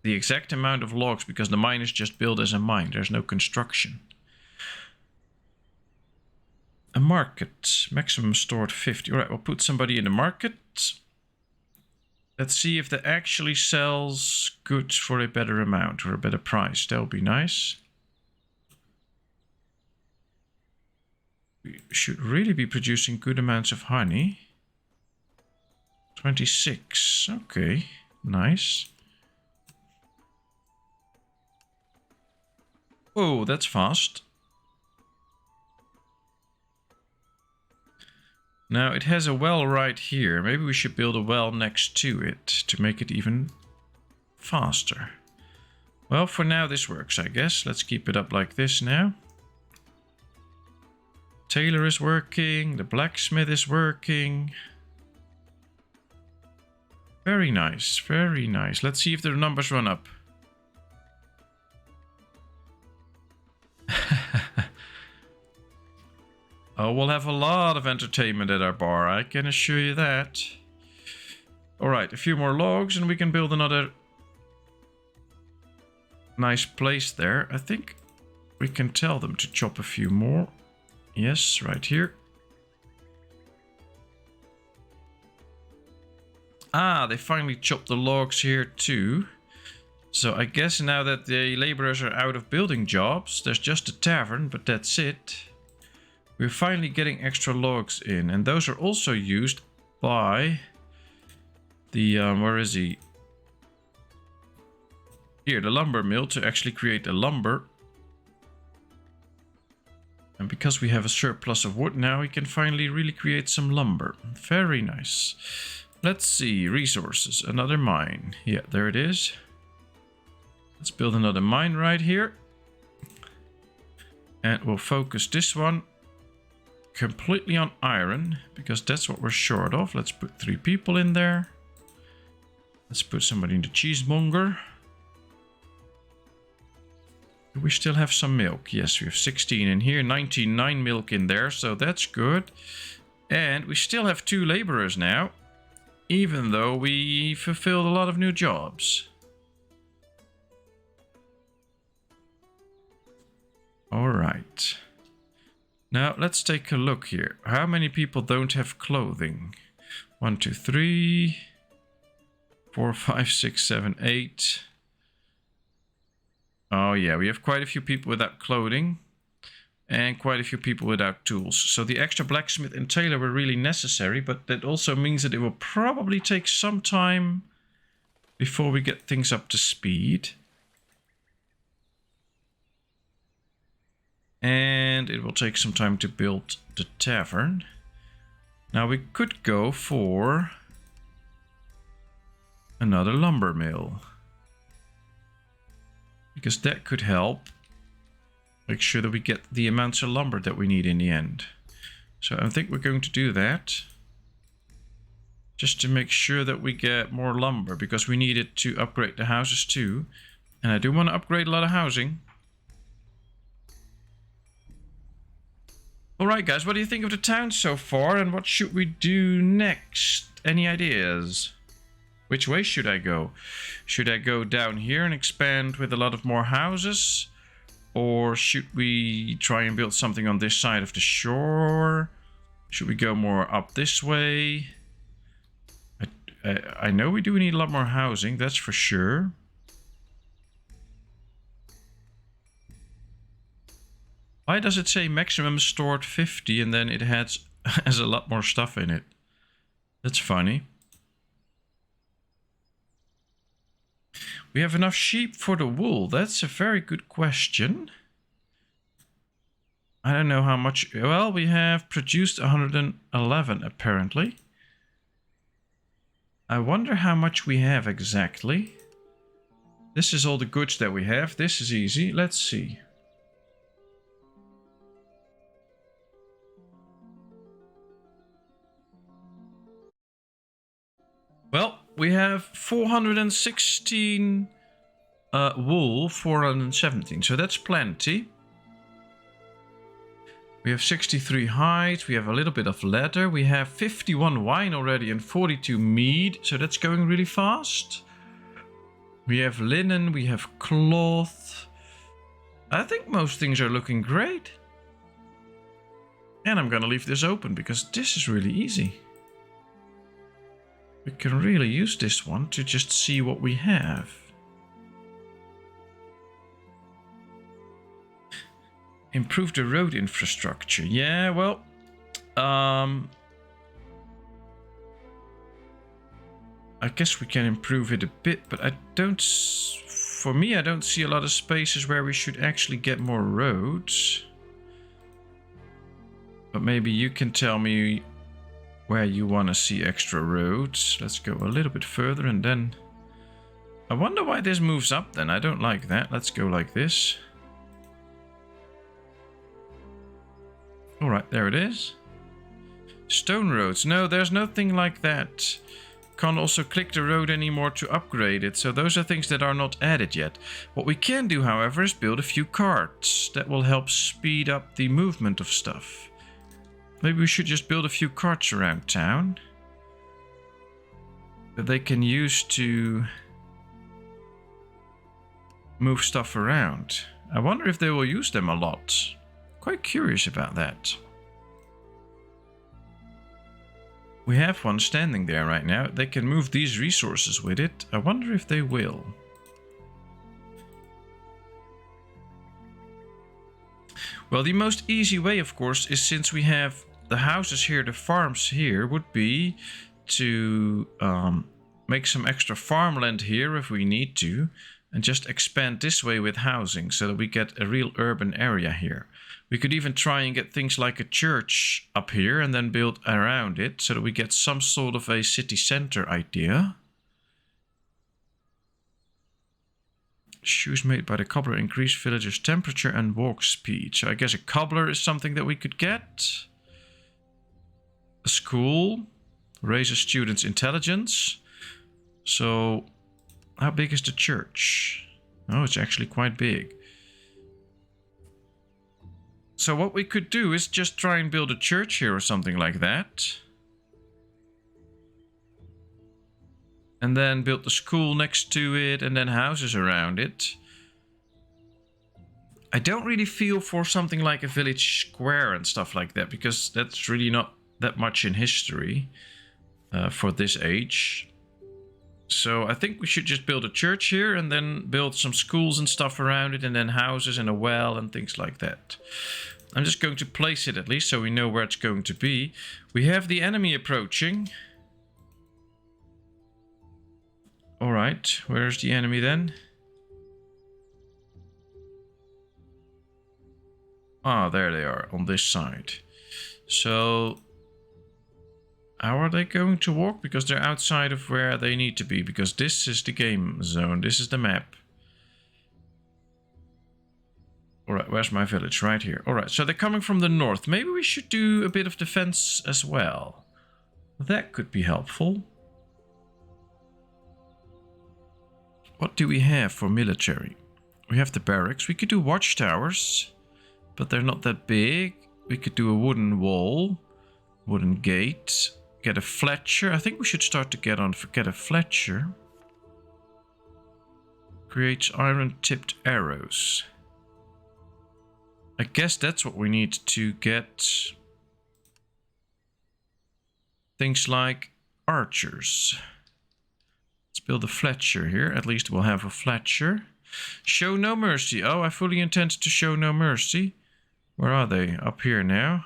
the exact amount of logs because the mine is just built as a mine. There's no construction. A market. Maximum stored 50. Alright, we'll put somebody in the market. Let's see if that actually sells goods for a better amount or a better price. That would be nice. We should really be producing good amounts of honey. 26. Okay, nice. Oh, that's fast. Now, it has a well right here. Maybe we should build a well next to it to make it even faster. Well, for now this works, I guess. Let's keep it up like this now. tailor is working. The blacksmith is working. Very nice. Very nice. Let's see if the numbers run up. Oh, we'll have a lot of entertainment at our bar, I can assure you that. Alright, a few more logs and we can build another nice place there. I think we can tell them to chop a few more. Yes, right here. Ah, they finally chopped the logs here too. So I guess now that the laborers are out of building jobs, there's just a tavern, but that's it. We're finally getting extra logs in, and those are also used by the, where is he? Here, the lumber mill to actually create the lumber. And because we have a surplus of wood now, we can finally really create some lumber. Very nice. Let's see, resources, another mine. Yeah, there it is. Let's build another mine right here. And we'll focus this one completely on iron, because that's what we're short of. Let's put 3 people in there. Let's put somebody in the cheesemonger. Do we still have some milk? Yes, we have 16 in here, 99 milk in there, so that's good. And we still have 2 laborers now, even though we fulfilled a lot of new jobs. All right. Now let's take a look here. How many people don't have clothing? 1, 2, 3, 4, 5, 6, 7, 8. Oh yeah, we have quite a few people without clothing and quite a few people without tools. So the extra blacksmith and tailor were really necessary, but that also means that it will probably take some time before we get things up to speed. And it will take some time to build the tavern. Now we could go for another lumber mill, because that could help make sure that we get the amounts of lumber that we need in the end. So I think we're going to do that, just to make sure that we get more lumber, because we need it to upgrade the houses too. And I do want to upgrade a lot of housing. Alright guys, what do you think of the town so far, and what should we do next? Any ideas? Which way should I go? Should I go down here and expand with a lot of more houses? Or should we try and build something on this side of the shore? Should we go more up this way? I know we do need a lot more housing, that's for sure. Why does it say maximum stored 50 and then it has a lot more stuff in it? That's funny. We have enough sheep for the wool. That's a very good question. I don't know how much. Well, we have produced 111 apparently. I wonder how much we have exactly. This is all the goods that we have. This is easy. Let's see. Well, we have 416 wool, 417, so that's plenty. We have 63 hide, we have a little bit of leather, we have 51 wine already and 42 mead, so that's going really fast. We have linen, we have cloth. I think most things are looking great. And I'm gonna leave this open because this is really easy. We can really use this one to just see what we have. Improve the road infrastructure. Yeah, well, I guess we can improve it a bit, but I don't, for me, I don't see a lot of spaces where we should actually get more roads. But maybe you can tell me where you want to see extra roads. Let's go a little bit further and then... I wonder why this moves up then. I don't like that. Let's go like this. All Alright, there it is. Stone roads. No, there's nothing like that. Can't also click the road anymore to upgrade it. So those are things that are not added yet. What we can do, however, is build a few carts. That will help speed up the movement of stuff. Maybe we should just build a few carts around town that they can use to move stuff around. I wonder if they will use them a lot. Quite curious about that. We have one standing there right now. They can move these resources with it. I wonder if they will. Well, the most easy way, of course, is since we have the houses here, the farms here, would be to make some extra farmland here if we need to, and just expand this way with housing so that we get a real urban area here. We could even try and get things like a church up here and then build around it so that we get some sort of a city center idea. Shoes made by the cobbler increase villagers' temperature and walk speed. So I guess a cobbler is something that we could get. A school raises students' intelligence. So how big is the church? Oh, it's actually quite big. So what we could do is just try and build a church here or something like that. And then build the school next to it and then houses around it. I don't really feel for something like a village square and stuff like that, because that's really not that much in history for this age. So I think we should just build a church here and then build some schools and stuff around it, and then houses and a well and things like that. I'm just going to place it at least so we know where it's going to be. We have the enemy approaching. Alright, where's the enemy then? Ah, there they are, on this side. So how are they going to walk? Because they're outside of where they need to be. Because this is the game zone. This is the map. Alright, where's my village? Right here. Alright, so they're coming from the north. Maybe we should do a bit of defense as well. That could be helpful. What do we have for military? We have the barracks. We could do watchtowers, but they're not that big. We could do a wooden wall, wooden gate. Get a Fletcher. I think we should start to get a Fletcher. Creates iron-tipped arrows. I guess that's what we need to get. Things like archers. Let's build a Fletcher here. At least we'll have a Fletcher. Show no mercy. Oh, I fully intend to show no mercy. Where are they? Up here now.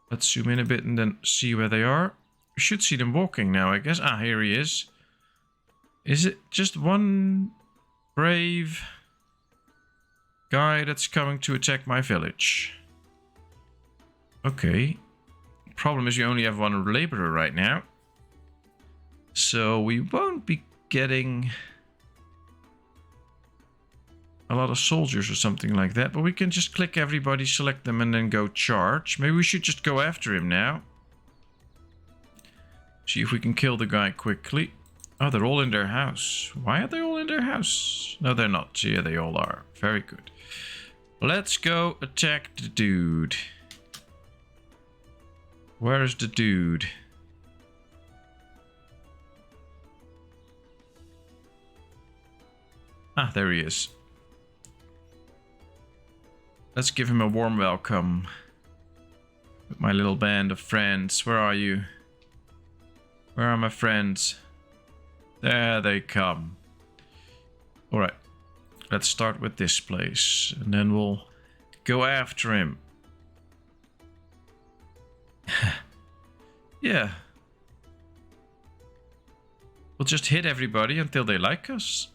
Let's zoom in a bit and then see where they are. We should see them walking now, I guess. Ah, here he is. Is it just one brave guy that's coming to attack my village? Okay. Problem is you only have one laborer right now. So we won't be getting a lot of soldiers or something like that, but we can just click everybody, select them, and then go charge. Maybe we should just go after him now. See if we can kill the guy quickly. Oh, they're all in their house. Why are they all in their house? No, they're not. Yeah, they all are. Very good. Let's go attack the dude. Where's the dude? Ah, there he is. Let's give him a warm welcome with my little band of friends. Where are you? Where are my friends? There they come. Alright. Let's start with this place. And then we'll go after him. Yeah. We'll just hit everybody until they like us.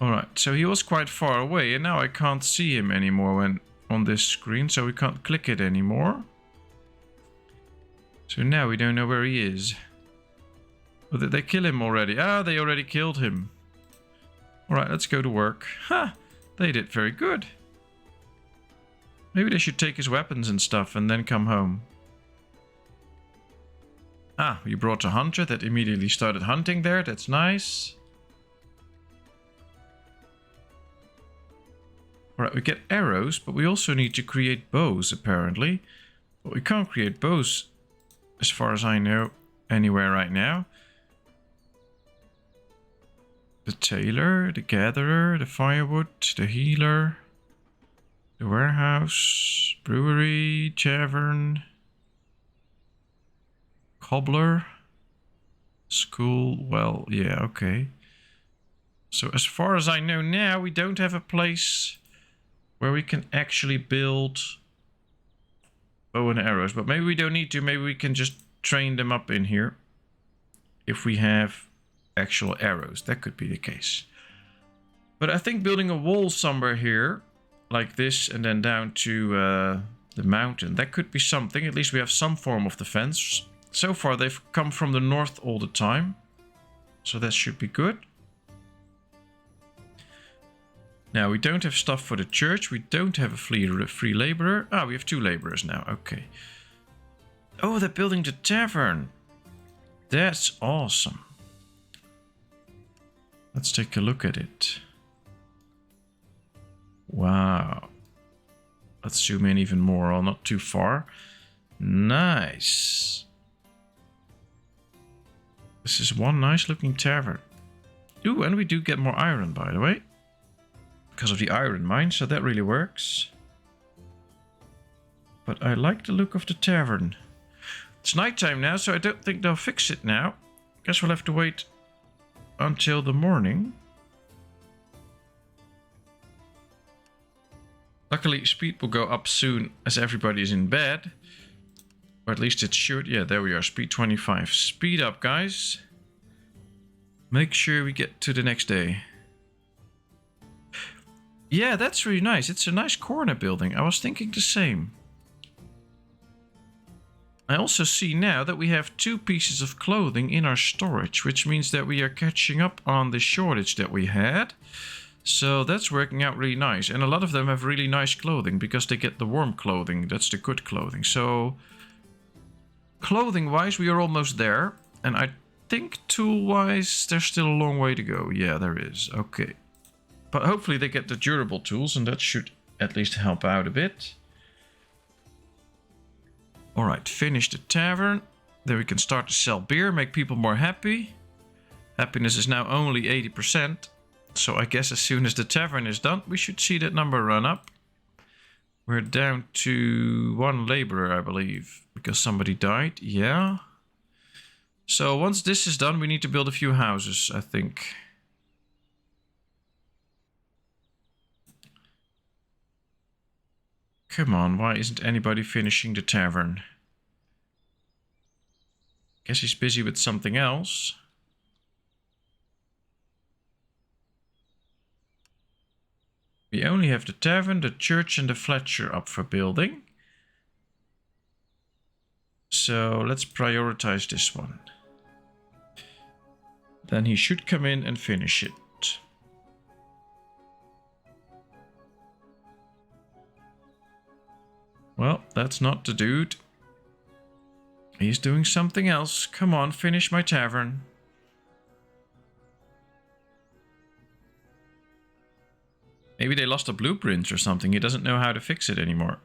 Alright, so he was quite far away, and now I can't see him anymore when on this screen, so we can't click it anymore. So now we don't know where he is. Or did they kill him already? Ah, they already killed him. Alright, let's go to work. Ha! They did very good. Maybe they should take his weapons and stuff and then come home. Ah, we brought a hunter that immediately started hunting there. That's nice. Alright, we get arrows, but we also need to create bows, apparently. But we can't create bows, as far as I know, anywhere right now. The tailor, the gatherer, the firewood, the healer, the warehouse, brewery, tavern, cobbler, school. Well, yeah, okay. So as far as I know now, we don't have a place where we can actually build bow and arrows. But maybe we don't need to. Maybe we can just train them up in here if we have actual arrows. That could be the case. But I think building a wall somewhere here, like this, and then down to the mountain, that could be something. At least we have some form of defense. So far they've come from the north all the time, so that should be good. Now we don't have stuff for the church. We don't have a free laborer. Ah, we have 2 laborers now. Okay. Oh, they're building the tavern. That's awesome. Let's take a look at it. Wow. Let's zoom in even more, or not too far. Nice. This is one nice looking tavern. Ooh, and we do get more iron, by the way. Because of the iron mine, so that really works. But I like the look of the tavern. It's nighttime now, so I don't think they'll fix it now. Guess we'll have to wait until the morning. Luckily, speed will go up soon as everybody is in bed. Or at least it should. Yeah, there we are. Speed 25. Speed up, guys. Make sure we get to the next day. Yeah, that's really nice. It's a nice corner building. I was thinking the same. I also see now that we have 2 pieces of clothing in our storage, which means that we are catching up on the shortage that we had. So that's working out really nice. And a lot of them have really nice clothing because they get the warm clothing. That's the good clothing. So clothing-wise, we are almost there. And I think tool-wise, there's still a long way to go. Yeah, there is. Okay. But hopefully they get the durable tools, and that should at least help out a bit. Alright, finish the tavern. Then we can start to sell beer, make people more happy. Happiness is now only 80%. So I guess as soon as the tavern is done, we should see that number run up. We're down to 1 laborer, I believe, because somebody died. Yeah. So once this is done, we need to build a few houses, I think. Come on, why isn't anybody finishing the tavern? Guess he's busy with something else. We only have the tavern, the church, and the Fletcher up for building. So let's prioritize this one. Then he should come in and finish it. Well, that's not the dude. He's doing something else. Come on, finish my tavern. Maybe they lost a blueprint or something. He doesn't know how to fix it anymore.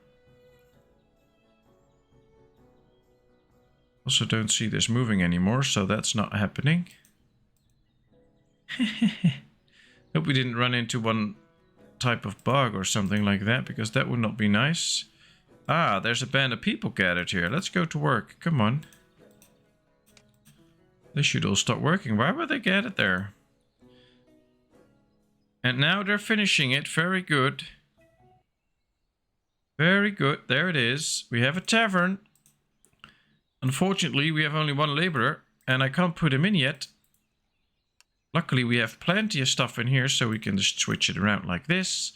Also don't see this moving anymore, so that's not happening. Hope we didn't run into one type of bug or something like that, because that would not be nice. Ah, there's a band of people gathered here. Let's go to work. Come on. They should all start working. Why were they gathered there? And now they're finishing it. Very good. Very good. There it is. We have a tavern. Unfortunately, we have only 1 laborer, and I can't put him in yet. Luckily, we have plenty of stuff in here, so we can just switch it around like this.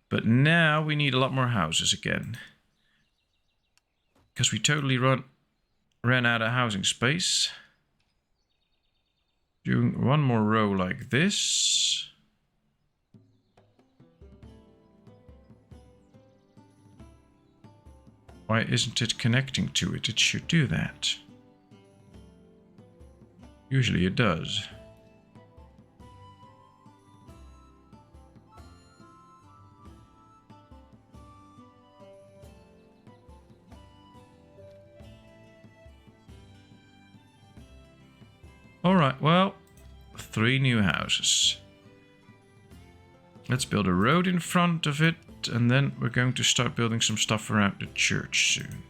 But now we need a lot more houses again. Because we totally ran out of housing space. Doing 1 more row like this. Why isn't it connecting to it? It should do that. Usually it does. Alright, well, 3 new houses. Let's build a road in front of it, and then we're going to start building some stuff around the church soon.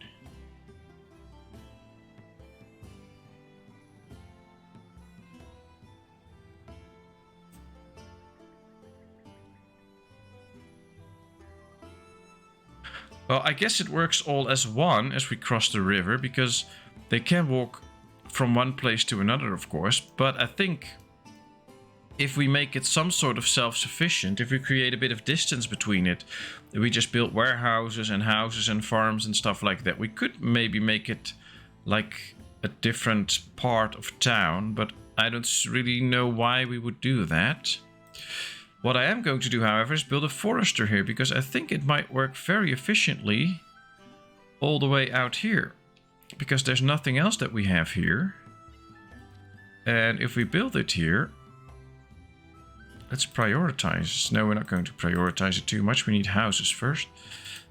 Well, I guess it works all as one as we cross the river, because they can walk from one place to another, of course, but I think if we make it some sort of self-sufficient, if we create a bit of distance between it, we just build warehouses and houses and farms and stuff like that, we could maybe make it like a different part of town, but I don't really know why we would do that. What I am going to do, however, is build a forester here, because I think it might work very efficiently all the way out here, because there's nothing else that we have here. And if we build it here, let's prioritize. No, we're not going to prioritize it too much. We need houses first.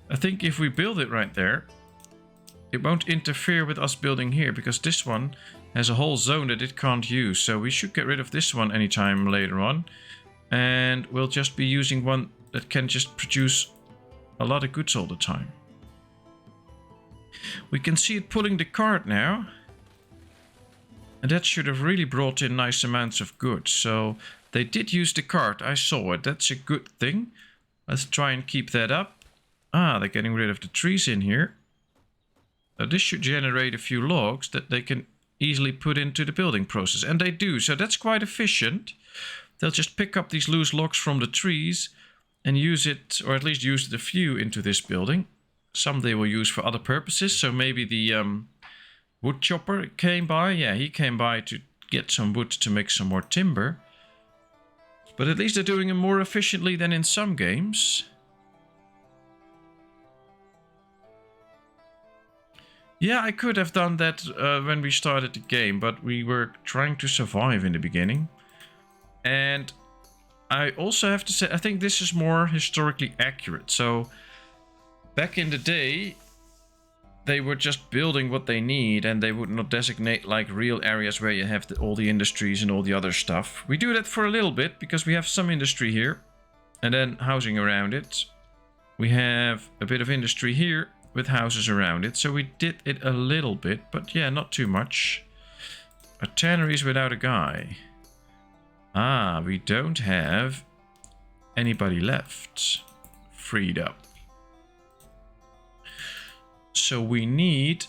I think if we build it right there, it won't interfere with us building here, because this one has a whole zone that it can't use. So we should get rid of this one anytime later on. And we'll just be using one that can just produce a lot of goods all the time. We can see it pulling the cart now. And that should have really brought in nice amounts of goods. So they did use the cart. I saw it. That's a good thing. Let's try and keep that up. Ah, they're getting rid of the trees in here. So this should generate a few logs that they can easily put into the building process. And they do. So that's quite efficient. They'll just pick up these loose logs from the trees and use it, or at least use the few into this building. Some they will use for other purposes. So maybe the wood chopper came by. Yeah, he came by to get some wood to make some more timber. But at least they're doing it more efficiently than in some games. Yeah, I could have done that when we started the game, but we were trying to survive in the beginning. And I also have to say, I think this is more historically accurate. So back in the day, they were just building what they need, and they would not designate like real areas where you have all the industries and all the other stuff. We do that for a little bit because we have some industry here and then housing around it. We have a bit of industry here with houses around it. So we did it a little bit, but yeah, not too much. A tanneries without a guy. Ah, we don't have anybody left freed up. So we need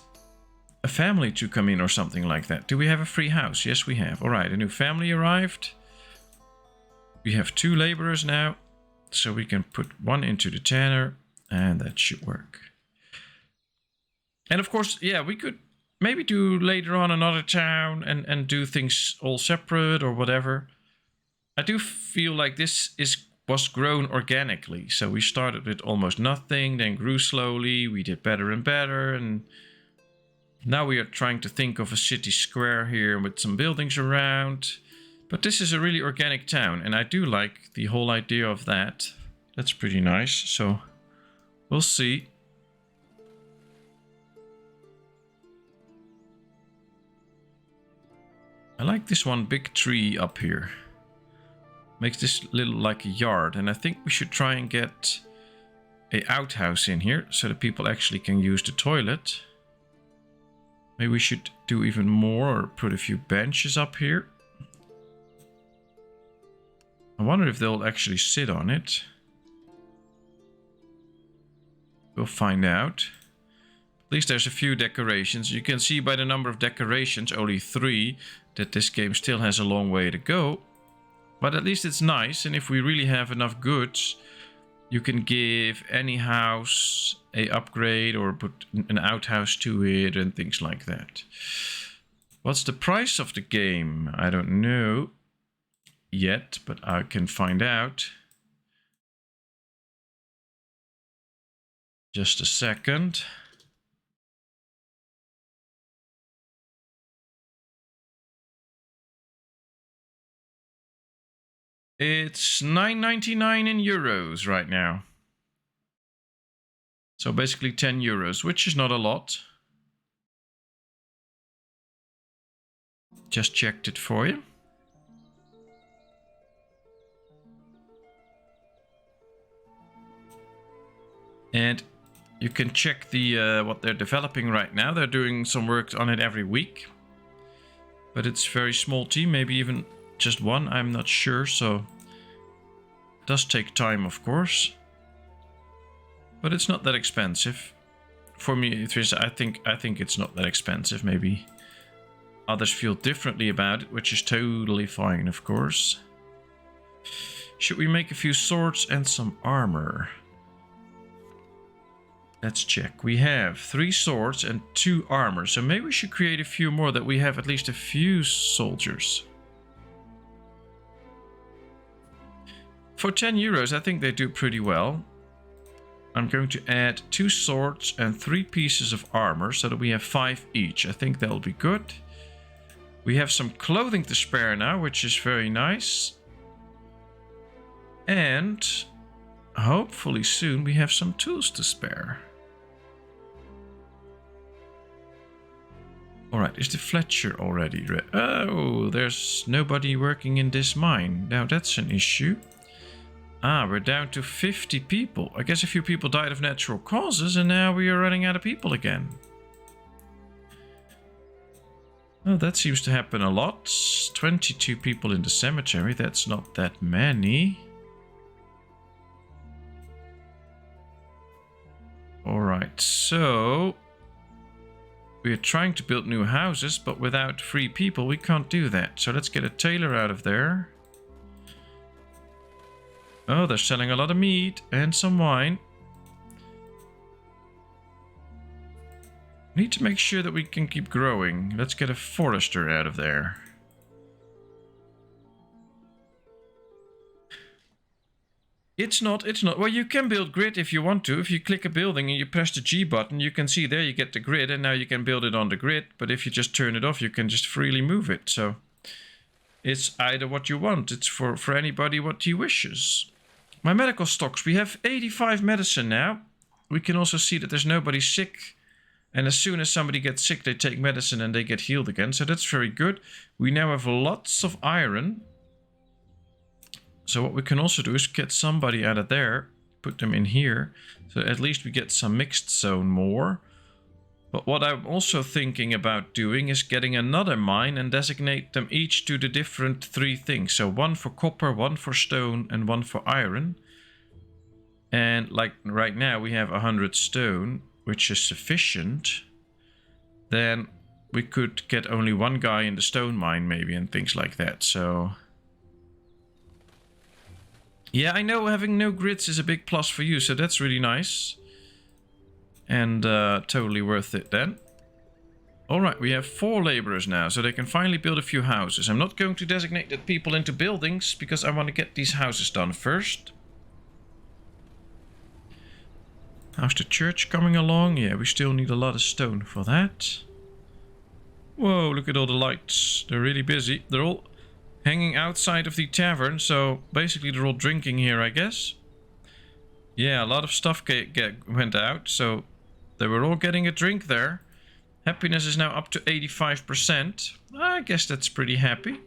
a family to come in or something like that. Do we have a free house? Yes, we have. All right, a new family arrived. We have 2 laborers now. So we can put 1 into the tanner, and that should work. And of course, yeah, we could maybe do later on another town and do things all separate or whatever. I do feel like this was grown organically. So we started with almost nothing, then grew slowly. We did better and better. And now we are trying to think of a city square here with some buildings around. But this is a really organic town. And I do like the whole idea of that. That's pretty nice. So we'll see. I like this one big tree up here. Makes this little like a yard, and I think we should try and get a outhouse in here so that people actually can use the toilet. Maybe we should do even more or put a few benches up here. I wonder if they'll actually sit on it. We'll find out. At least there's a few decorations. You can see by the number of decorations, only 3, that this game still has a long way to go. But at least it's nice, and if we really have enough goods, you can give any house a upgrade or put an outhouse to it and things like that. What's the price of the game? I don't know yet, but I can find out. Just a second. It's 9.99 in euros right now. So basically 10 euros, which is not a lot. Just checked it for you. And you can check the what they're developing right now. They're doing some work on it every week. But it's a very small team, maybe even just one, I'm not sure. So it does take time, of course. But it's not that expensive. For me, it is, I think it's not that expensive. Maybe others feel differently about it, which is totally fine, of course. Should we make a few swords and some armor? Let's check. We have 3 swords and 2 armor. So maybe we should create a few more that we have at least a few soldiers. For 10 euros, I think they do pretty well. I'm going to add 2 swords and 3 pieces of armor so that we have 5 each. I think that'll be good. We have some clothing to spare now, which is very nice. And hopefully soon we have some tools to spare. Alright, is the Fletcher already ready? Oh, there's nobody working in this mine. Now that's an issue. Ah, we're down to 50 people. I guess a few people died of natural causes and now we are running out of people again. Oh, that seems to happen a lot. 22 people in the cemetery. That's not that many. Alright, so we're trying to build new houses, but without 3 people we can't do that. So let's get a tailor out of there. Oh, they're selling a lot of meat and some wine. Need to make sure that we can keep growing. Let's get a forester out of there. It's not. Well, you can build grid if you want to. If you click a building and you press the G button, you can see there you get the grid and now you can build it on the grid. But if you just turn it off, you can just freely move it. So it's either what you want. It's for anybody what he wishes. My medical stocks. We have 85 medicine now. We can also see that there's nobody sick. And as soon as somebody gets sick, they take medicine and they get healed again. So that's very good. We now have lots of iron. So what we can also do is get somebody out of there, put them in here. So at least we get some mixed zone more. But what I'm also thinking about doing is getting another mine and designate them each to the different 3 things. So 1 for copper, 1 for stone, and 1 for iron. And like right now we have 100 stone, which is sufficient. Then we could get only 1 guy in the stone mine maybe and things like that. So yeah, I know having no grids is a big plus for you, so that's really nice. And totally worth it then. Alright, we have 4 laborers now, so they can finally build a few houses. I'm not going to designate that people into buildings, because I want to get these houses done first. How's the church coming along? Yeah, we still need a lot of stone for that. Whoa, look at all the lights. They're really busy. They're all hanging outside of the tavern, so basically they're all drinking here, I guess. Yeah, a lot of stuff went out, so they were all getting a drink there. Happiness is now up to 85%. I guess that's pretty happy.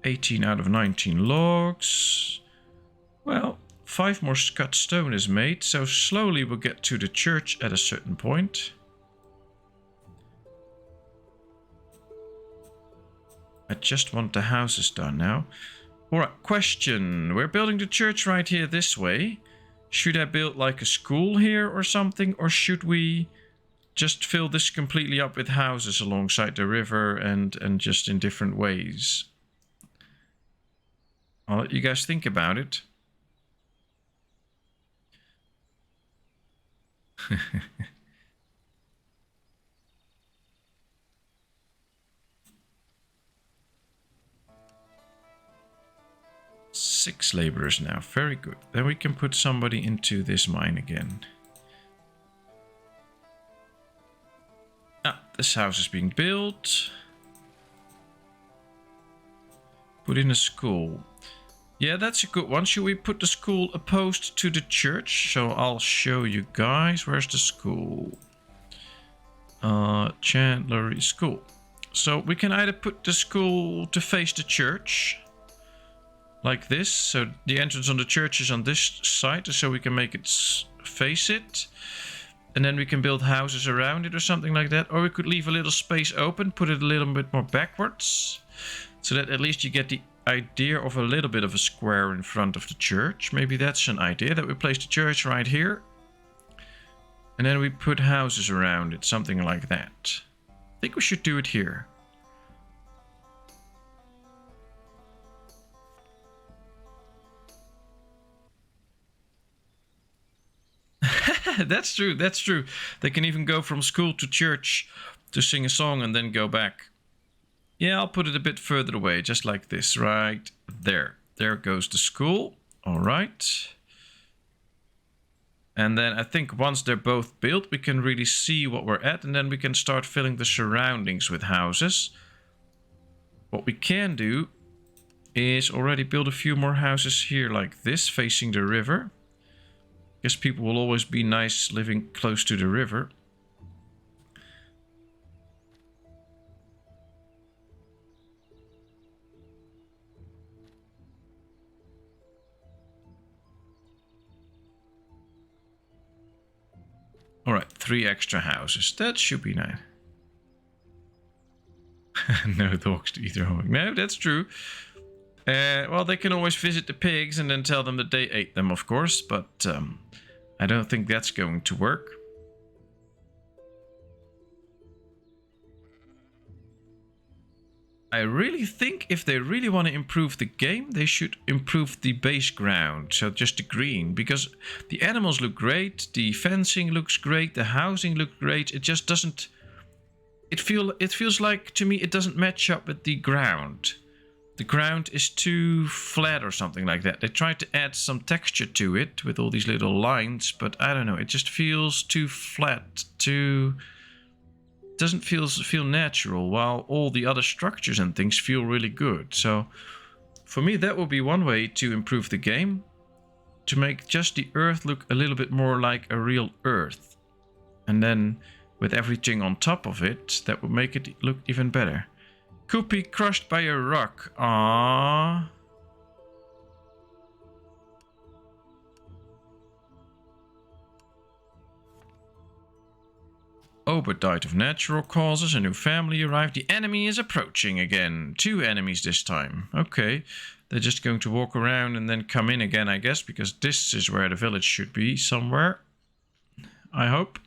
$18 out of 19 logs. Well, 5 more cut stone is made, so slowly we'll get to the church at a certain point. I just want the houses done now. Alright, question. We're building the church right here this way. Should I build like a school here or something? Or should we just fill this completely up with houses alongside the river and just in different ways? I'll let you guys think about it. 6 laborers now. Very good. Then we can put somebody into this mine again. Ah, this house is being built. Put in a school. Yeah, that's a good one. Should we put the school opposed to the church? So I'll show you guys. Where's the school? Chandlery School. So we can either put the school to face the church. Like this. So the entrance on the church is on this side. So we can make it face it. And then we can build houses around it or something like that. Or we could leave a little space open. Put it a little bit more backwards. So that at least you get the idea of a little bit of a square in front of the church. Maybe that's an idea, that we place the church right here. And then we put houses around it, something like that. I think we should do it here. That's true, that's true. They can even go from school to church to sing a song and then go back. Yeah, I'll put it a bit further away, just like this, right there. There goes the school. All right. And then I think once they're both built, we can really see what we're at, and then we can start filling the surroundings with houses. What we can do is already build a few more houses here like this, facing the river. Guess people will always be nice living close to the river. Alright, 3 extra houses. That should be nice. No dogs to eat their homework. No, that's true. Well, they can always visit the pigs and then tell them that they ate them, of course. But I don't think that's going to work. I really think if they really want to improve the game, they should improve the base ground. So just the green, because the animals look great, the fencing looks great, the housing looks great. It just doesn't. It feels like to me it doesn't match up with the ground. The ground is too flat or something like that. They tried to add some texture to it with all these little lines, but I don't know. It just feels too flat, too. Doesn't feel natural, while all the other structures and things feel really good. So for me, that would be one way to improve the game, to make just the earth look a little bit more like a real earth, and then with everything on top of it, that would make it look even better. Could be crushed by a rock. Aww. Obert died of natural causes. A new family arrived. The enemy is approaching again. 2 enemies this time. Okay. They're just going to walk around and then come in again, I guess, because this is where the village should be somewhere. I hope.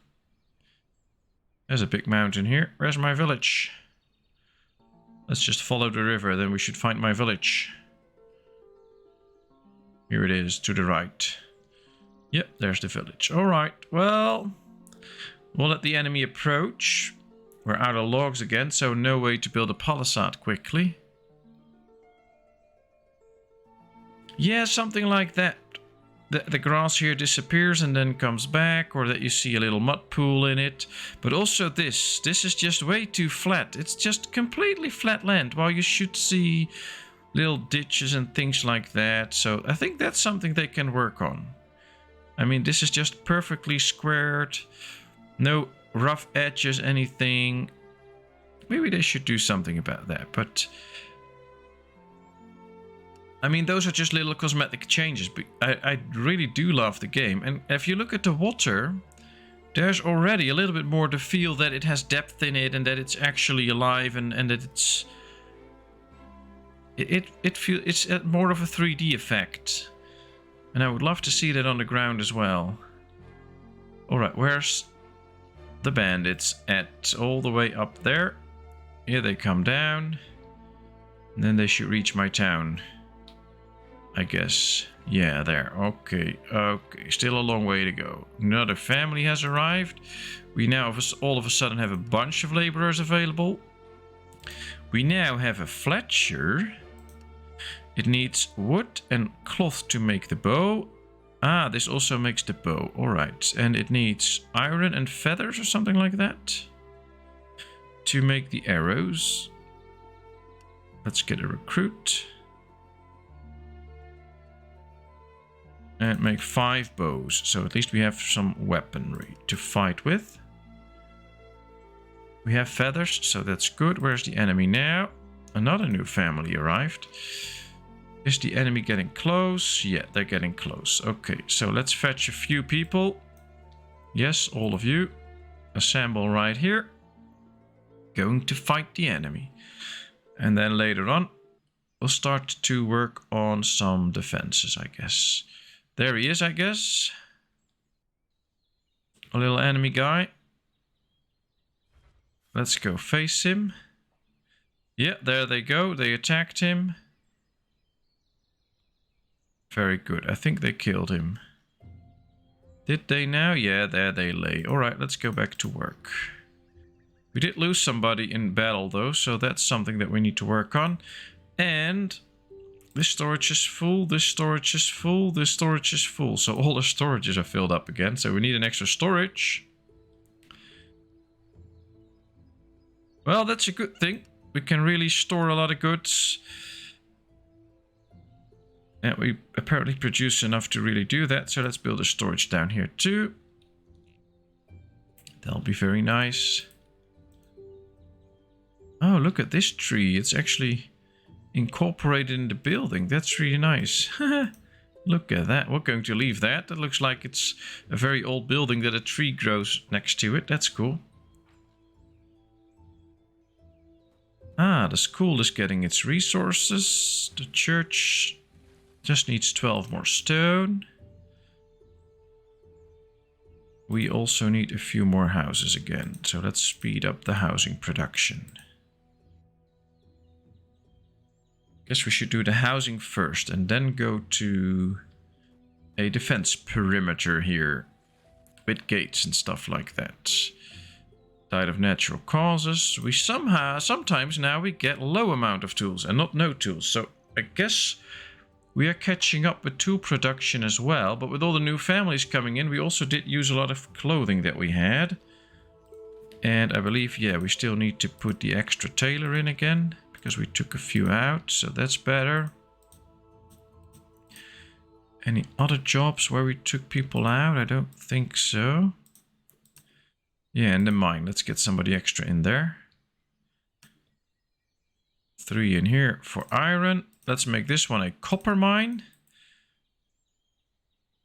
There's a big mountain here. Where's my village? Let's just follow the river, then we should find my village. Here it is, to the right. Yep, there's the village. Alright, well, we'll let the enemy approach. We're out of logs again, so no way to build a palisade quickly. Yeah, something like that. The grass here disappears and then comes back, or that you see a little mud pool in it. But also this is just way too flat. It's just completely flat land, while you should see little ditches and things like that. So I think that's something they can work on. I mean, this is just perfectly squared. No rough edges, anything. Maybe they should do something about that, but I mean, those are just little cosmetic changes, but I really do love the game. And if you look at the water, there's already a little bit more to feel that it has depth in it and that it's actually alive, and that it's more of a 3D effect. And I would love to see that on the ground as well. Alright, where's the bandits at? All the way up there. Here they come down. And then they should reach my town, I guess. Yeah, there. Okay. Still a long way to go. Another family has arrived. We now all of a sudden have a bunch of laborers available. We now have a Fletcher. It needs wood and cloth to make the bow. Ah, this also makes the bow. Alright. And it needs iron and feathers or something like that. to make the arrows. Let's get a recruit. And make 5 bows. So at least we have some weaponry to fight with. We have feathers, so that's good. Where's the enemy now? Another new family arrived. Is the enemy getting close? Yeah, they're getting close. Okay, so let's fetch a few people. Yes, all of you. Assemble right here. Going to fight the enemy. And then later on, we'll start to work on some defenses, I guess. There he is, I guess. A little enemy guy. Let's go face him. Yeah, there they go. They attacked him. Very good. I think they killed him. Did they now? Yeah, there they lay. Alright, let's go back to work. We did lose somebody in battle though, so that's something that we need to work on. And this storage is full, this storage is full, this storage is full. So all the storages are filled up again, so we need an extra storage. Well, that's a good thing. We can really store a lot of goods. And we apparently produce enough to really do that. So let's build a storage down here too. That'll be very nice. Oh, look at this tree. It's actually incorporated in the building. That's really nice. Look at that. We're going to leave that. That looks like it's a very old building that a tree grows next to it. That's cool. Ah, the school is getting its resources. The church just needs 12 more stone. We also need a few more houses again. So let's speed up the housing production. Guess we should do the housing first and then go to a defense perimeter here with gates and stuff like that. Died of natural causes. We sometimes now we get low amount of tools and not no tools. So I guess we are catching up with tool production as well. But with all the new families coming in, we also did use a lot of clothing that we had. And I believe, yeah, we still need to put the extra tailor in again, because we took a few out, so that's better. Any other jobs where we took people out? I don't think so. Yeah, and the mine. Let's get somebody extra in there. 3 in here for iron. Let's make this one a copper mine.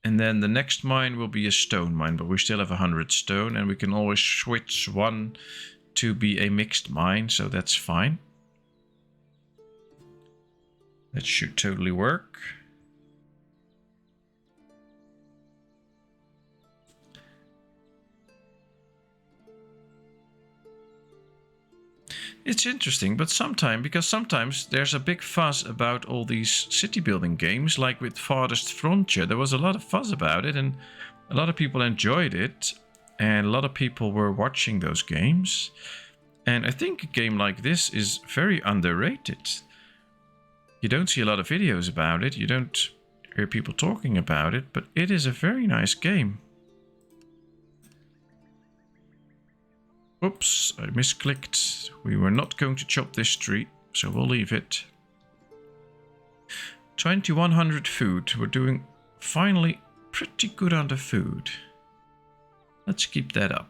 And then the next mine will be a stone mine, but we still have 100 stone, and we can always switch one to be a mixed mine, so that's fine. That should totally work. It's interesting, but sometimes there's a big fuss about all these city building games, like with Farthest Frontier. There was a lot of fuss about it, and a lot of people enjoyed it, and a lot of people were watching those games. And I think a game like this is very underrated. You don't see a lot of videos about it, you don't hear people talking about it, but it is a very nice game. Oops, I misclicked. We were not going to chop this tree, so we'll leave it. 2100 food. We're doing finally pretty good on the food. Let's keep that up.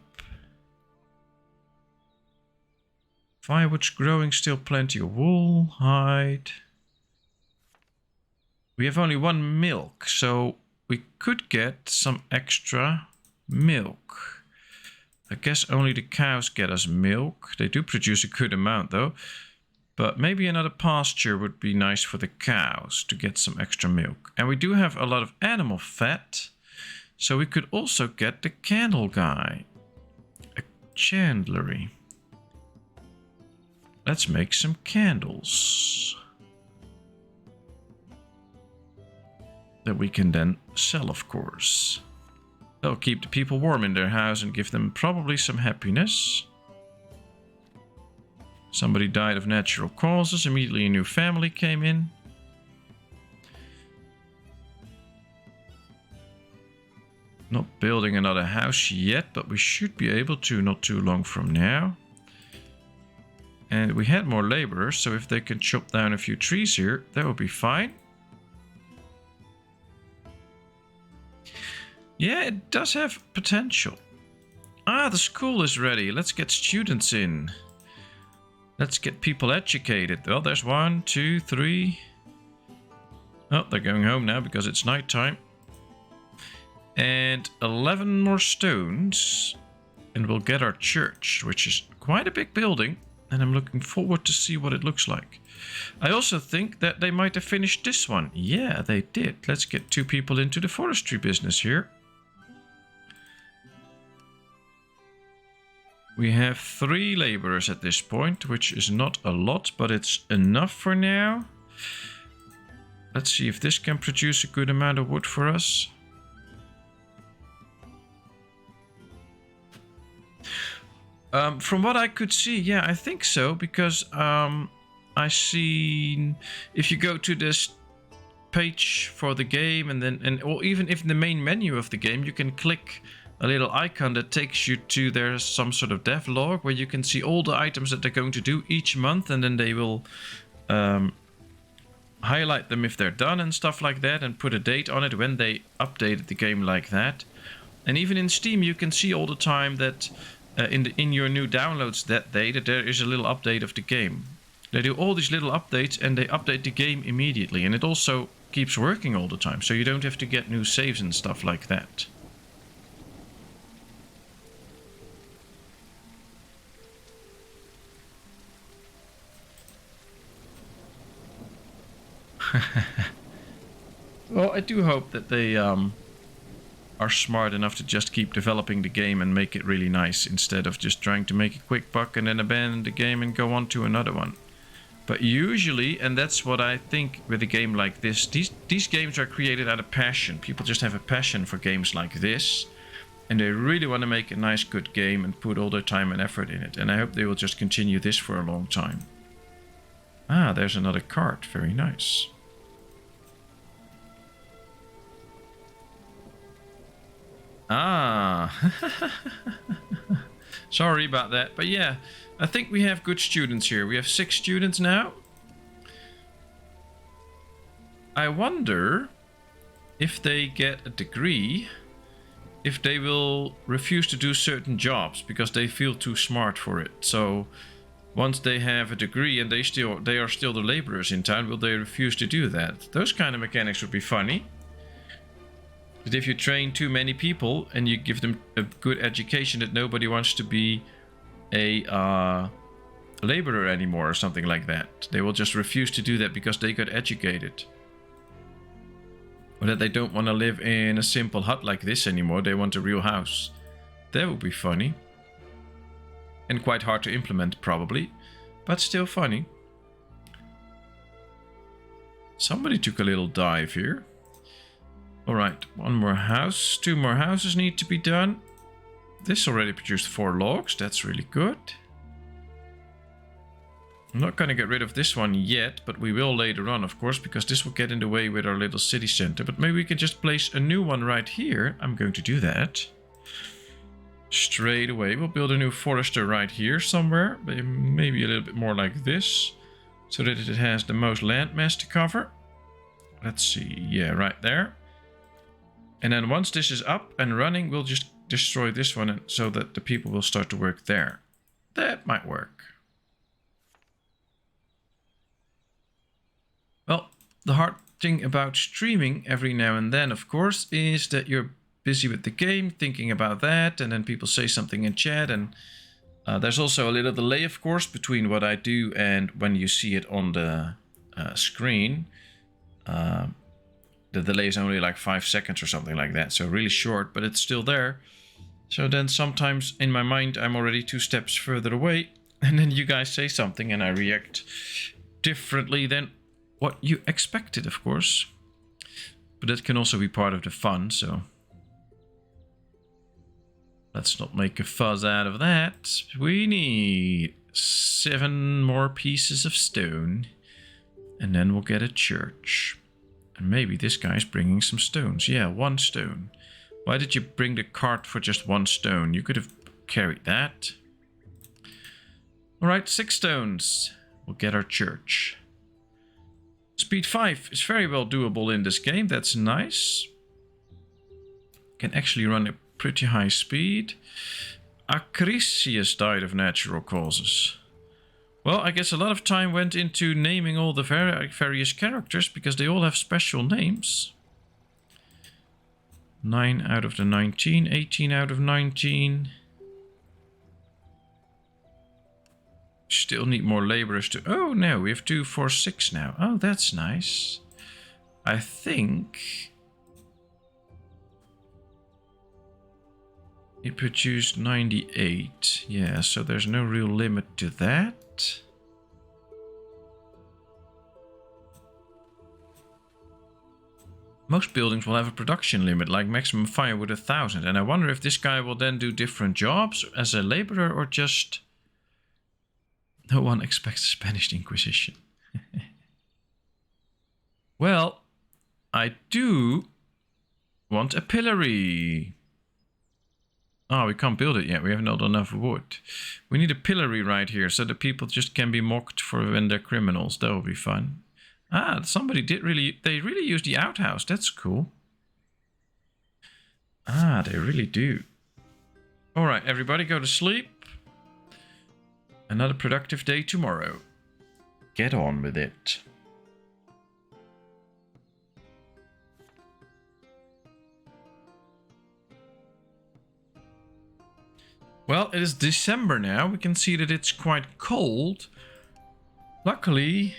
Firewood's growing, still plenty of wool, hide. We have only 1 milk, so we could get some extra milk. I guess only the cows get us milk. They do produce a good amount though. But maybe another pasture would be nice for the cows to get some extra milk. And we do have a lot of animal fat. So we could also get the candle guy. A chandlery. Let's make some candles. That we can then sell, of course. That'll keep the people warm in their house and give them probably some happiness. Somebody died of natural causes. Immediately a new family came in. Not building another house yet, but we should be able to not too long from now. And we had more laborers, so if they can chop down a few trees here, that would be fine. Yeah, it does have potential. Ah, the school is ready. Let's get students in. Let's get people educated. Well, there's 1, 2, 3. Oh, they're going home now because it's nighttime. And 11 more stones. And we'll get our church, which is quite a big building. And I'm looking forward to see what it looks like. I also think that they might have finished this one. Yeah, they did. Let's get 2 people into the forestry business here. We have 3 laborers at this point, which is not a lot, but it's enough for now. Let's see if this can produce a good amount of wood for us. From what I could see, yeah, I think so, because I see if you go to this page for the game or even if in the main menu of the game, you can click a little icon that takes you to there's some sort of dev log where you can see all the items that they're going to do each month, and then they will highlight them if they're done and stuff like that, and put a date on it when they updated the game like that. And even in Steam, you can see all the time that in your new downloads that day that there is a little update of the game. They do all these little updates and they update the game immediately, and it also keeps working all the time, so you don't have to get new saves and stuff like that. Well, I do hope that they are smart enough to just keep developing the game and make it really nice, instead of just trying to make a quick buck and then abandon the game and go on to another one. But usually, and that's what I think with a game like this, these games are created out of passion. People just have a passion for games like this, and they really want to make a nice, good game and put all their time and effort in it. And I hope they will just continue this for a long time. Ah, there's another cart. Very nice. Ah, sorry about that, but yeah, I think we have good students here. We have 6 students now. I wonder if they get a degree, if they will refuse to do certain jobs because they feel too smart for it. So once they have a degree and they are still the laborers in town, will they refuse to do that? Those kind of mechanics would be funny. But if you train too many people and you give them a good education that nobody wants to be a laborer anymore or something like that, they will just refuse to do that because they got educated. Or that they don't want to live in a simple hut like this anymore, they want a real house. That would be funny. And quite hard to implement probably, but still funny. Somebody took a little dive here. Alright, 1 more house, 2 more houses need to be done. This already produced 4 logs, that's really good. I'm not going to get rid of this one yet, but we will later on, of course, because this will get in the way with our little city center. But maybe we can just place a new one right here. I'm going to do that. Straight away, we'll build a new forester right here somewhere. Maybe a little bit more like this, so that it has the most land mass to cover. Let's see, yeah, right there. And then once this is up and running, we'll just destroy this one so that the people will start to work there. That might work. Well, the hard thing about streaming every now and then, of course, is that you're busy with the game, thinking about that, and then people say something in chat, and there's also a little delay, of course, between what I do and when you see it on the screen. The delay is only like 5 seconds or something like that, so really short, but it's still there. So then sometimes in my mind I'm already 2 steps further away, and then you guys say something and I react differently than what you expected, of course. But that can also be part of the fun, so let's not make a fuss out of that. We need 7 more pieces of stone, and then we'll get a church. And maybe this guy's bringing some stones. Yeah, 1 stone. Why did you bring the cart for just 1 stone? You could have carried that. Alright, 6 stones. We'll get our church. Speed 5 is very well doable in this game. That's nice. Can actually run a pretty high speed. Acrisius died of natural causes. Well, I guess a lot of time went into naming all the various characters because they all have special names. 9 out of the 19, 18 out of 19. Still need more laborers to... Oh, no, we have 2, 4, 6 now. Oh, that's nice. I think... it produced 98. Yeah, so there's no real limit to that. Most buildings will have a production limit, like maximum firewood 1,000. And I wonder if this guy will then do different jobs as a laborer or just... No one expects the Spanish Inquisition. Well, I do want a pillory. Oh, we can't build it yet. We have not enough wood. We need a pillory right here so that people just can be mocked for when they're criminals. That will be fun. Ah, somebody did really... They really use the outhouse. That's cool. Ah, they really do. All right, everybody go to sleep. Another productive day tomorrow. Get on with it. Well, it is December now. We can see that it's quite cold. Luckily,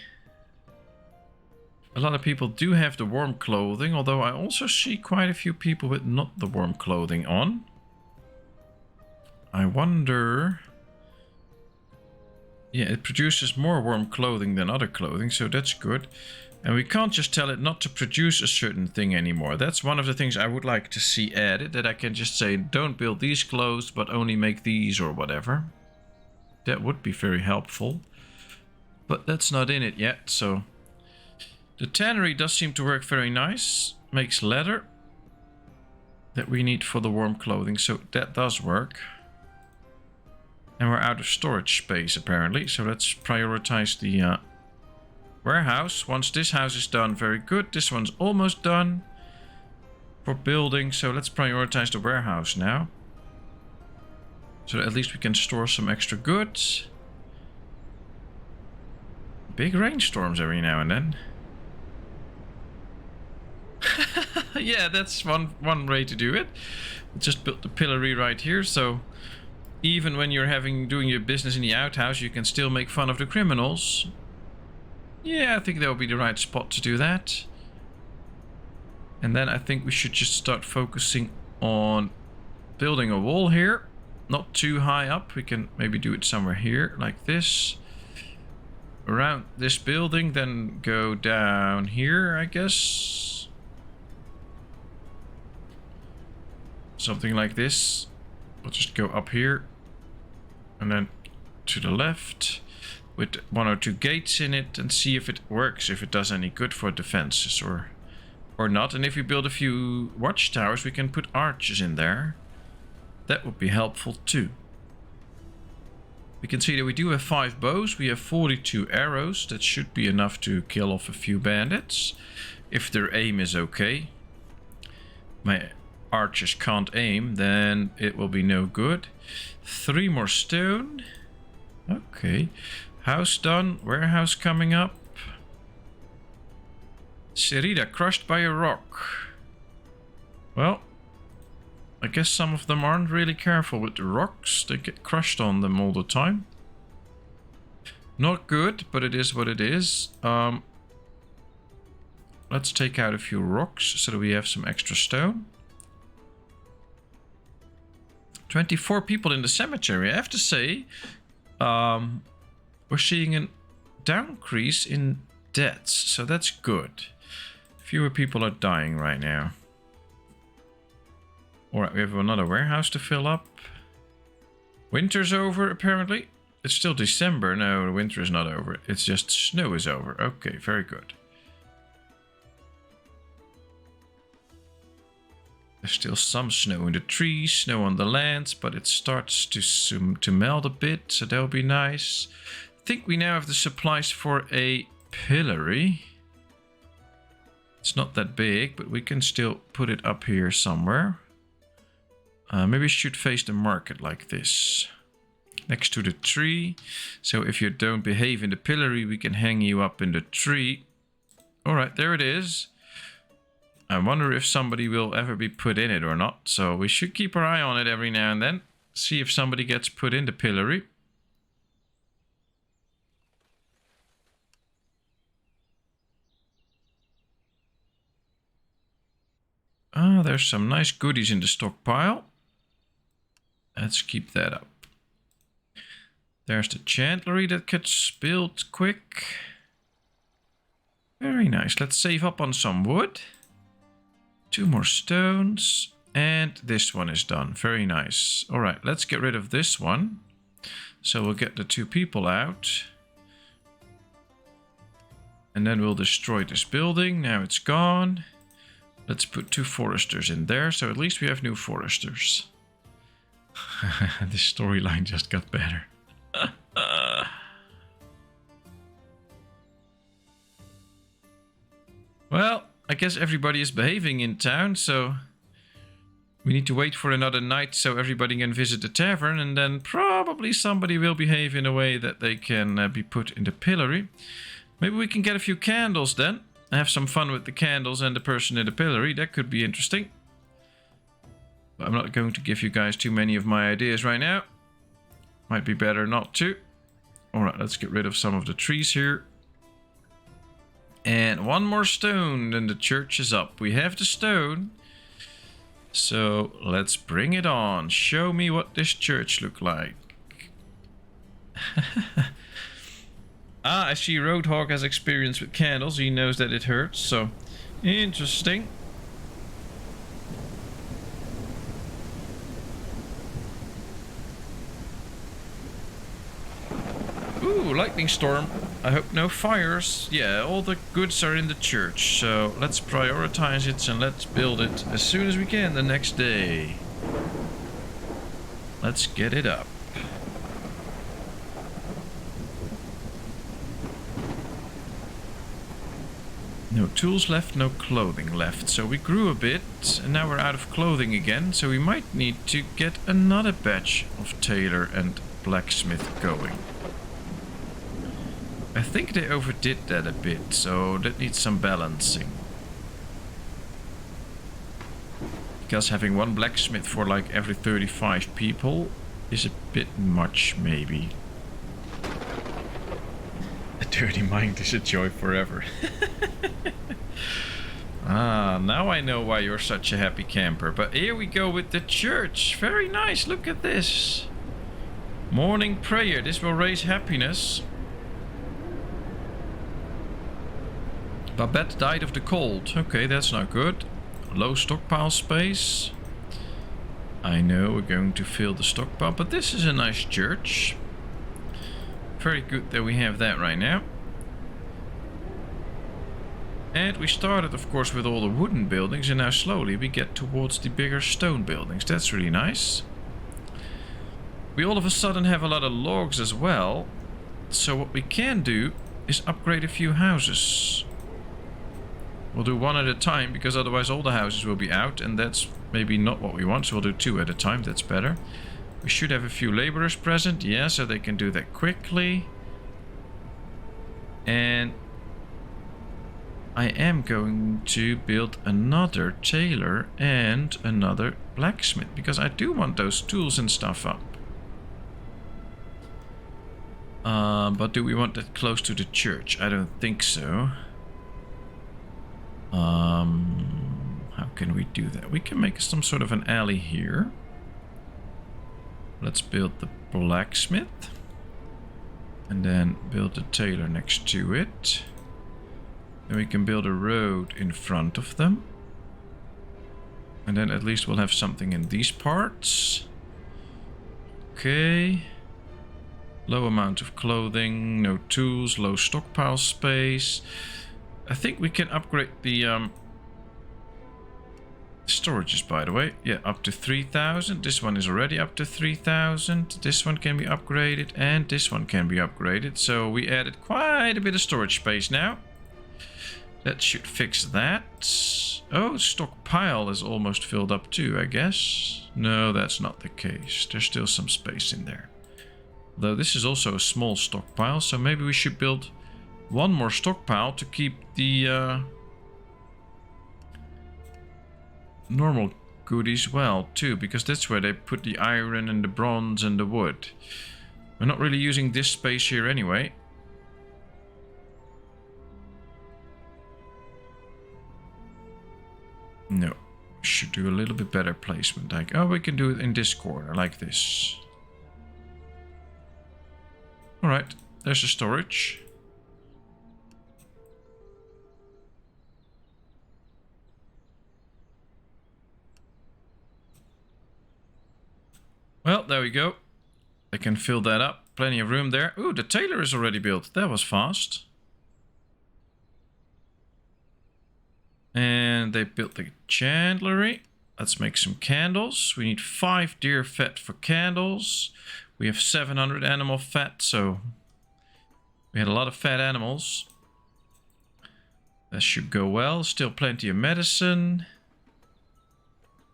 a lot of people do have the warm clothing, although I also see quite a few people with not the warm clothing on. I wonder... Yeah, it produces more warm clothing than other clothing, so that's good. And we can't just tell it not to produce a certain thing anymore. That's one of the things I would like to see added, that I can just say, don't build these clothes, but only make these or whatever. That would be very helpful. But that's not in it yet, so... The tannery does seem to work very nice. Makes leather that we need for the warm clothing, so that does work. And we're out of storage space, apparently, so let's prioritize the... warehouse. Once this house is done, very good. This one's almost done for building, so let's prioritize the warehouse now. So at least we can store some extra goods. Big rainstorms every now and then. Yeah, that's one way to do it. Just built the pillory right here, so even when you're doing your business in the outhouse, you can still make fun of the criminals. Yeah, I think that would be the right spot to do that. And then I think we should just start focusing on building a wall here. Not too high up. We can maybe do it somewhere here, like this. Around this building, then go down here, I guess. Something like this. We'll just go up here. And then to the left. With 1 or 2 gates in it and see if it works, if it does any good for defenses or not. And if we build a few watchtowers, we can put archers in there. That would be helpful too. We can see that we do have 5 bows. We have 42 arrows. That should be enough to kill off a few bandits. If their aim is okay. My archers can't aim, then it will be no good. 3 more stone. Okay. House done. Warehouse coming up. Cerida crushed by a rock. Well, I guess some of them aren't really careful with the rocks. They get crushed on them all the time. Not good, but it is what it is. Let's take out a few rocks so that we have some extra stone. 24 people in the cemetery. I have to say, we're seeing a decrease in deaths, so that's good. Fewer people are dying right now. Alright, we have another warehouse to fill up. Winter's over, apparently. It's still December. No, the winter is not over. It's just snow is over. Okay, very good. There's still some snow in the trees, snow on the lands, but it starts to melt a bit, so that'll be nice. I think we now have the supplies for a pillory. It's not that big, but we can still put it up here somewhere. Maybe we should face the market like this. Next to the tree. So if you don't behave in the pillory, we can hang you up in the tree. Alright, there it is. I wonder if somebody will ever be put in it or not. So we should keep our eye on it every now and then. See if somebody gets put in the pillory. Ah, there's some nice goodies in the stockpile. Let's keep that up. There's the chandlery that gets built quick. Very nice. Let's save up on some wood. 2 more stones. And this one is done. Very nice. Alright, let's get rid of this one. So we'll get the 2 people out. And then we'll destroy this building. Now it's gone. Let's put 2 foresters in there, so at least we have new foresters. This storyline just got better. Well, I guess everybody is behaving in town, so we need to wait for another night so everybody can visit the tavern, and then probably somebody will behave in a way that they can be put in the pillory. Maybe we can get a few candles then. Have some fun with the candles and the person in the pillory. That could be interesting. But I'm not going to give you guys too many of my ideas right now. Might be better not to. Alright, let's get rid of some of the trees here. And 1 more stone, then the church is up. We have the stone. So let's bring it on. Show me what this church looks like. Ah, I see Roadhog has experience with candles. He knows that it hurts, so interesting. Ooh, lightning storm. I hope no fires. Yeah, all the goods are in the church, so let's prioritize it and let's build it as soon as we can the next day. Let's get it up. No tools left, no clothing left. So we grew a bit, and now we're out of clothing again. So we might need to get another batch of tailor and blacksmith going. I think they overdid that a bit, so that needs some balancing. Because having 1 blacksmith for like every 35 people is a bit much, maybe. A dirty mind is a joy forever. Ah, now I know why you're such a happy camper. But here we go with the church. Very nice, look at this. Morning prayer, this will raise happiness. Babette died of the cold. Okay, that's not good. Low stockpile space. I know we're going to fill the stockpile, but this is a nice church. Very good that we have that right now. And we started, of course, with all the wooden buildings, and now slowly we get towards the bigger stone buildings. That's really nice. We all of a sudden have a lot of logs as well. So what we can do is upgrade a few houses. We'll do 1 at a time, because otherwise all the houses will be out, and that's maybe not what we want, so we'll do 2 at a time. That's better. We should have a few laborers present, yeah, so they can do that quickly. And I am going to build another tailor and another blacksmith, because I do want those tools and stuff up. But do we want that close to the church? I don't think so. How can we do that? We can make some sort of an alley here. Let's build the blacksmith. And then build the tailor next to it. Then we can build a road in front of them. And then at least we'll have something in these parts. Okay. Low amount of clothing, no tools, low stockpile space. I think we can upgrade the Storages, by the way. Yeah, up to 3,000. This one is already up to 3,000. This one can be upgraded and this one can be upgraded. So we added quite a bit of storage space now. That should fix that. Oh, stockpile is almost filled up too, I guess. No, that's not the case. There's still some space in there. Though this is also a small stockpile, so maybe we should build one more stockpile to keep the normal goodies well too, because that's where they put the iron and the bronze and the wood. We're not really using this space here anyway. No, should do a little bit better placement. Like, oh, we can do it in this corner like this. All right, there's a storage. Well, there we go. I can fill that up. Plenty of room there. Ooh, the tailor is already built. That was fast. And they built the chandlery. Let's make some candles. We need 5 deer fat for candles. We have 700 animal fat, so we had a lot of fat animals. That should go well. Still plenty of medicine.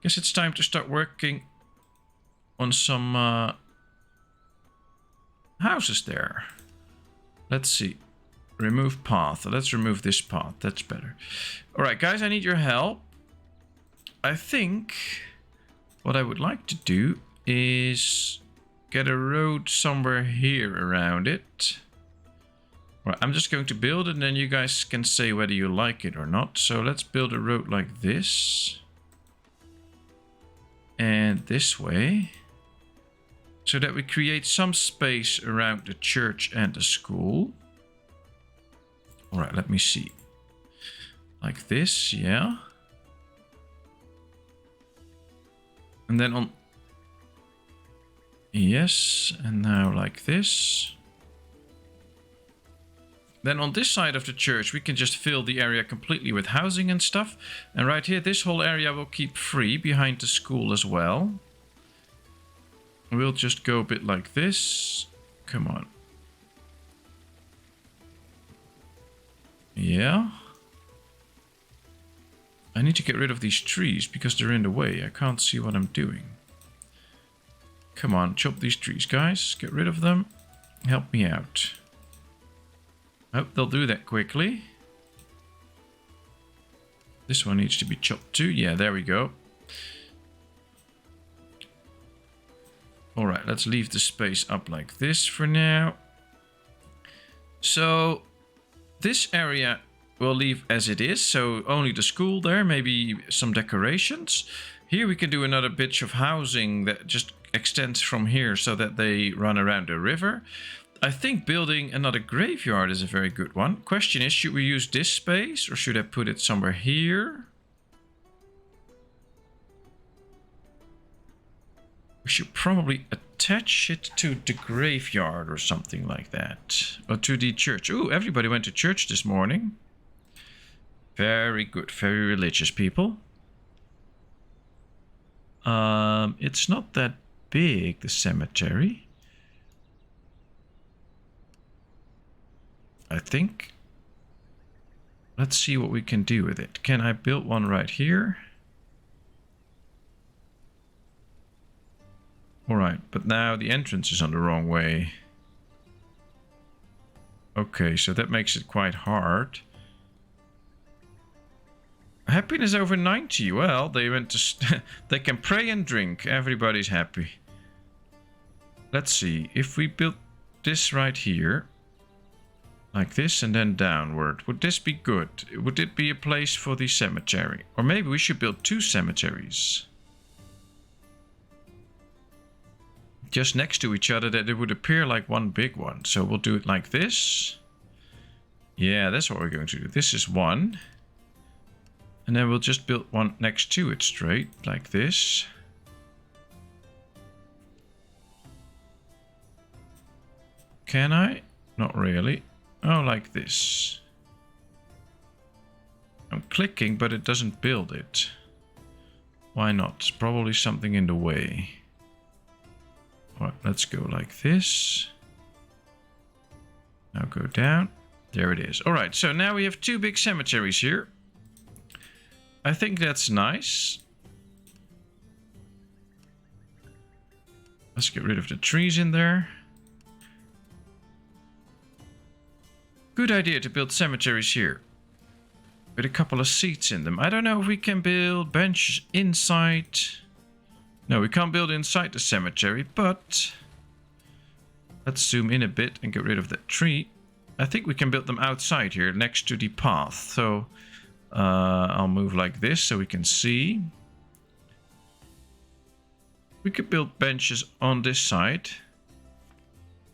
Guess it's time to start working on some houses there. Let's see. Remove path. Let's remove this path. That's better. Alright, guys, I need your help. I think what I would like to do is get a road somewhere here around it. Right, I'm just going to build it and then you guys can say whether you like it or not. So let's build a road like this. And this way. So that we create some space around the church and the school. Alright, let me see. Like this, yeah. And then on... Yes, and now like this. Then on this side of the church, we can just fill the area completely with housing and stuff. And right here, this whole area will keep free behind the school as well. We'll just go a bit like this. Come on. Yeah. I need to get rid of these trees because they're in the way. I can't see what I'm doing. Come on, chop these trees, guys. Get rid of them. Help me out. Hope they'll do that quickly. This one needs to be chopped too. Yeah, there we go. Alright, let's leave the space up like this for now. So this area we'll leave as it is. So only the school there, maybe some decorations. Here we can do another bit of housing that just extends from here so that they run around the river. I think building another graveyard is a very good one. Question is, should we use this space or should I put it somewhere here? We should probably attach it to the graveyard or something like that. Or to the church. Ooh, everybody went to church this morning. Very good, very religious people. It's not that big, the cemetery. I think. Let's see what we can do with it. Can I build one right here? Alright, but now the entrance is on the wrong way. Okay, so that makes it quite hard. Happiness over 90. Well, they went to... they can pray and drink. Everybody's happy. Let's see. If we build this right here... like this and then downward. Would this be good? Would it be a place for the cemetery? Or maybe we should build 2 cemeteries. Just next to each other that it would appear like one big one. So we'll do it like this. Yeah, that's what we're going to do. This is one. And then we'll just build one next to it straight, like this. Can I? Not really. Oh, like this. I'm clicking, but it doesn't build it. Why not? Probably something in the way. Alright, let's go like this. Now go down. There it is. Alright, so now we have 2 big cemeteries here. I think that's nice. Let's get rid of the trees in there. Good idea to build cemeteries here. With a couple of seats in them. I don't know if we can build benches inside. No, we can't build inside the cemetery, but let's zoom in a bit and get rid of that tree. I think we can build them outside here next to the path. So I'll move like this so we can see. We could build benches on this side.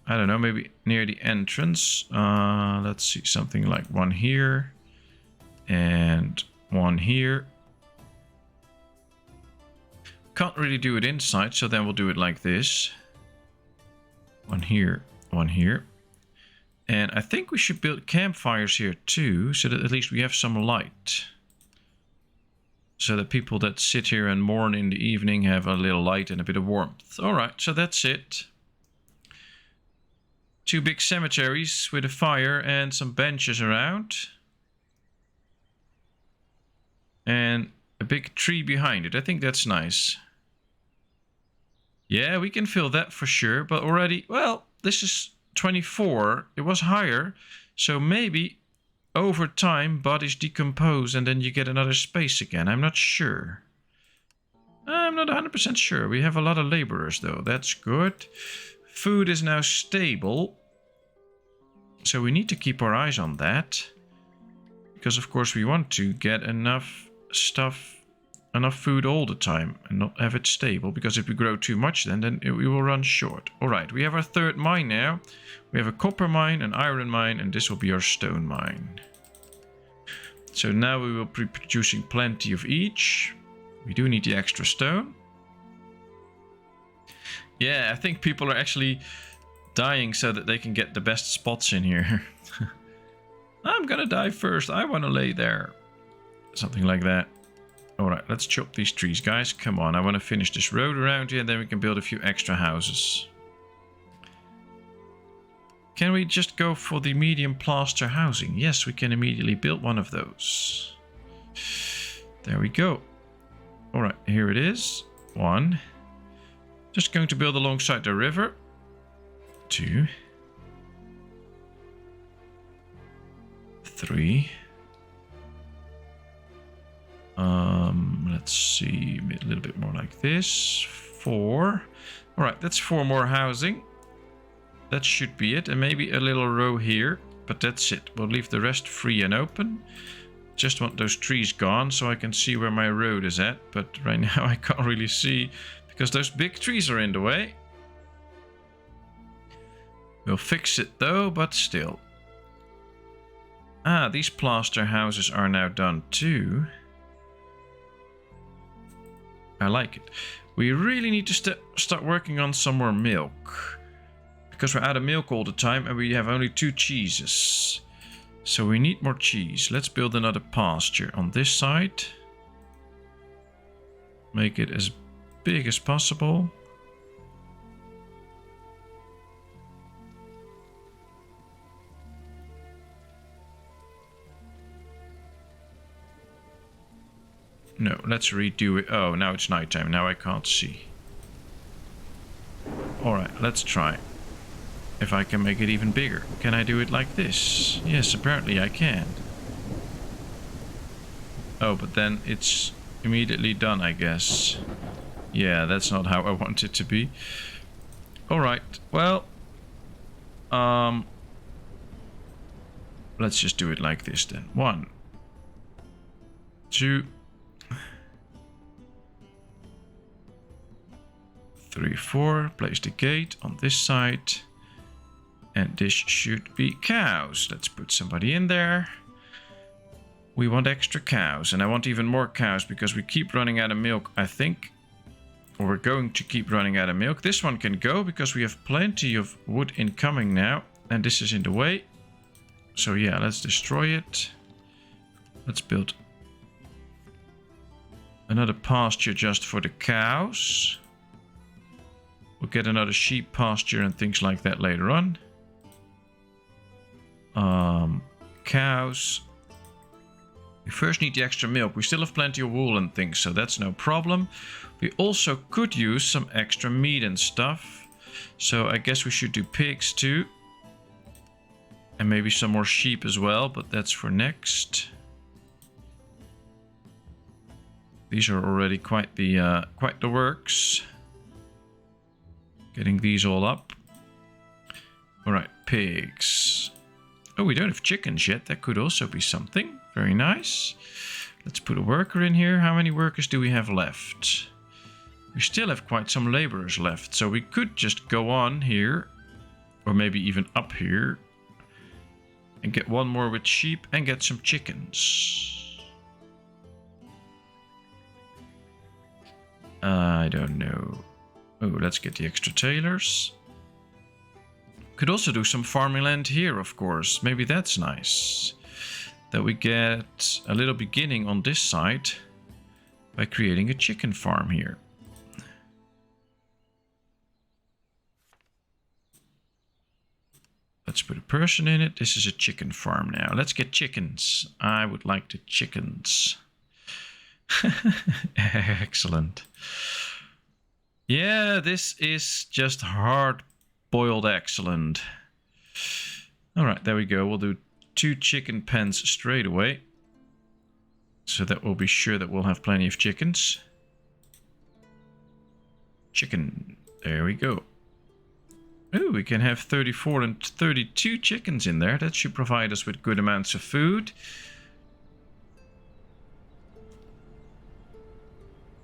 I don't know, maybe near the entrance. Let's see, something like one here. And one here. Can't really do it inside, so then we'll do it like this. One here, one here. And I think we should build campfires here too, so that at least we have some light. So that people that sit here and mourn in the evening have a little light and a bit of warmth. Alright, so that's it. 2 big cemeteries with a fire and some benches around. And a big tree behind it. I think that's nice. Yeah, we can fill that for sure. But already, well, this is 24. It was higher. So maybe over time bodies decompose and then you get another space again. I'm not sure. I'm not 100% sure. We have a lot of laborers though. That's good. Food is now stable. So we need to keep our eyes on that. Because of course we want to get enough food all the time and not have it stable, because if we grow too much then we will run short. Alright, we have our 3rd mine now. We have a copper mine, an iron mine, and this will be our stone mine. So now we will be producing plenty of each. We do need the extra stone. Yeah, I think people are actually dying so that they can get the best spots in here. I'm gonna die first, I want to lay there. Something like that. Alright, let's chop these trees, guys. Come on, I want to finish this road around here and then we can build a few extra houses. Can we just go for the medium plaster housing? Yes, we can immediately build one of those. There we go. Alright, here it is. 1. Just going to build alongside the river. 2. 3. Let's see, a little bit more like this. 4. All right, that's 4 more housing. That should be it, and maybe a little row here, but that's it. We'll leave the rest free and open. Just want those trees gone so I can see where my road is at, but right now I can't really see because those big trees are in the way. We'll fix it though, but still. Ah, these plaster houses are now done too. I like it. We really need to start working on some more milk. Because we're out of milk all the time and we have only 2 cheeses. So we need more cheese. Let's build another pasture on this side. Make it as big as possible. No, let's redo it. Oh, now it's nighttime. Now I can't see. Alright, let's try. If I can make it even bigger. Can I do it like this? Yes, apparently I can. Oh, but then it's immediately done, I guess. Yeah, that's not how I want it to be. Alright, well. Let's just do it like this then. 1, 2, 3, 4. Place the gate on this side. And this should be cows. Let's put somebody in there. We want extra cows. And I want even more cows because we keep running out of milk, I think. Or we're going to keep running out of milk. This one can go because we have plenty of wood incoming now. And this is in the way. So yeah, let's destroy it. Let's build Another pasture just for the cows. We'll get another sheep pasture and things like that later on. Cows. We first need the extra milk. We still have plenty of wool and things, so that's no problem. We also could use some extra meat and stuff. So I guess we should do pigs too. And maybe some more sheep as well, but that's for next. These are already quite the works. Getting these all up. Alright, pigs. Oh, we don't have chickens yet. That could also be something. Very nice. Let's put a worker in here. How many workers do we have left? We still have quite some laborers left. So we could just go on here. Or maybe even up here. And get one more with sheep and get some chickens. I don't know. Oh, let's get the extra tailors. Could also do some farming land here, of course. Maybe that's nice. That we get a little beginning on this side by creating a chicken farm here. Let's put a person in it. This is a chicken farm now. Let's get chickens. I would like the chickens. Excellent. Yeah, this is just hard-boiled excellent. Alright, there we go. We'll do 2 chicken pens straight away. So that we'll be sure that we'll have plenty of chickens. Chicken. There we go. Oh, we can have 34 and 32 chickens in there. That should provide us with good amounts of food.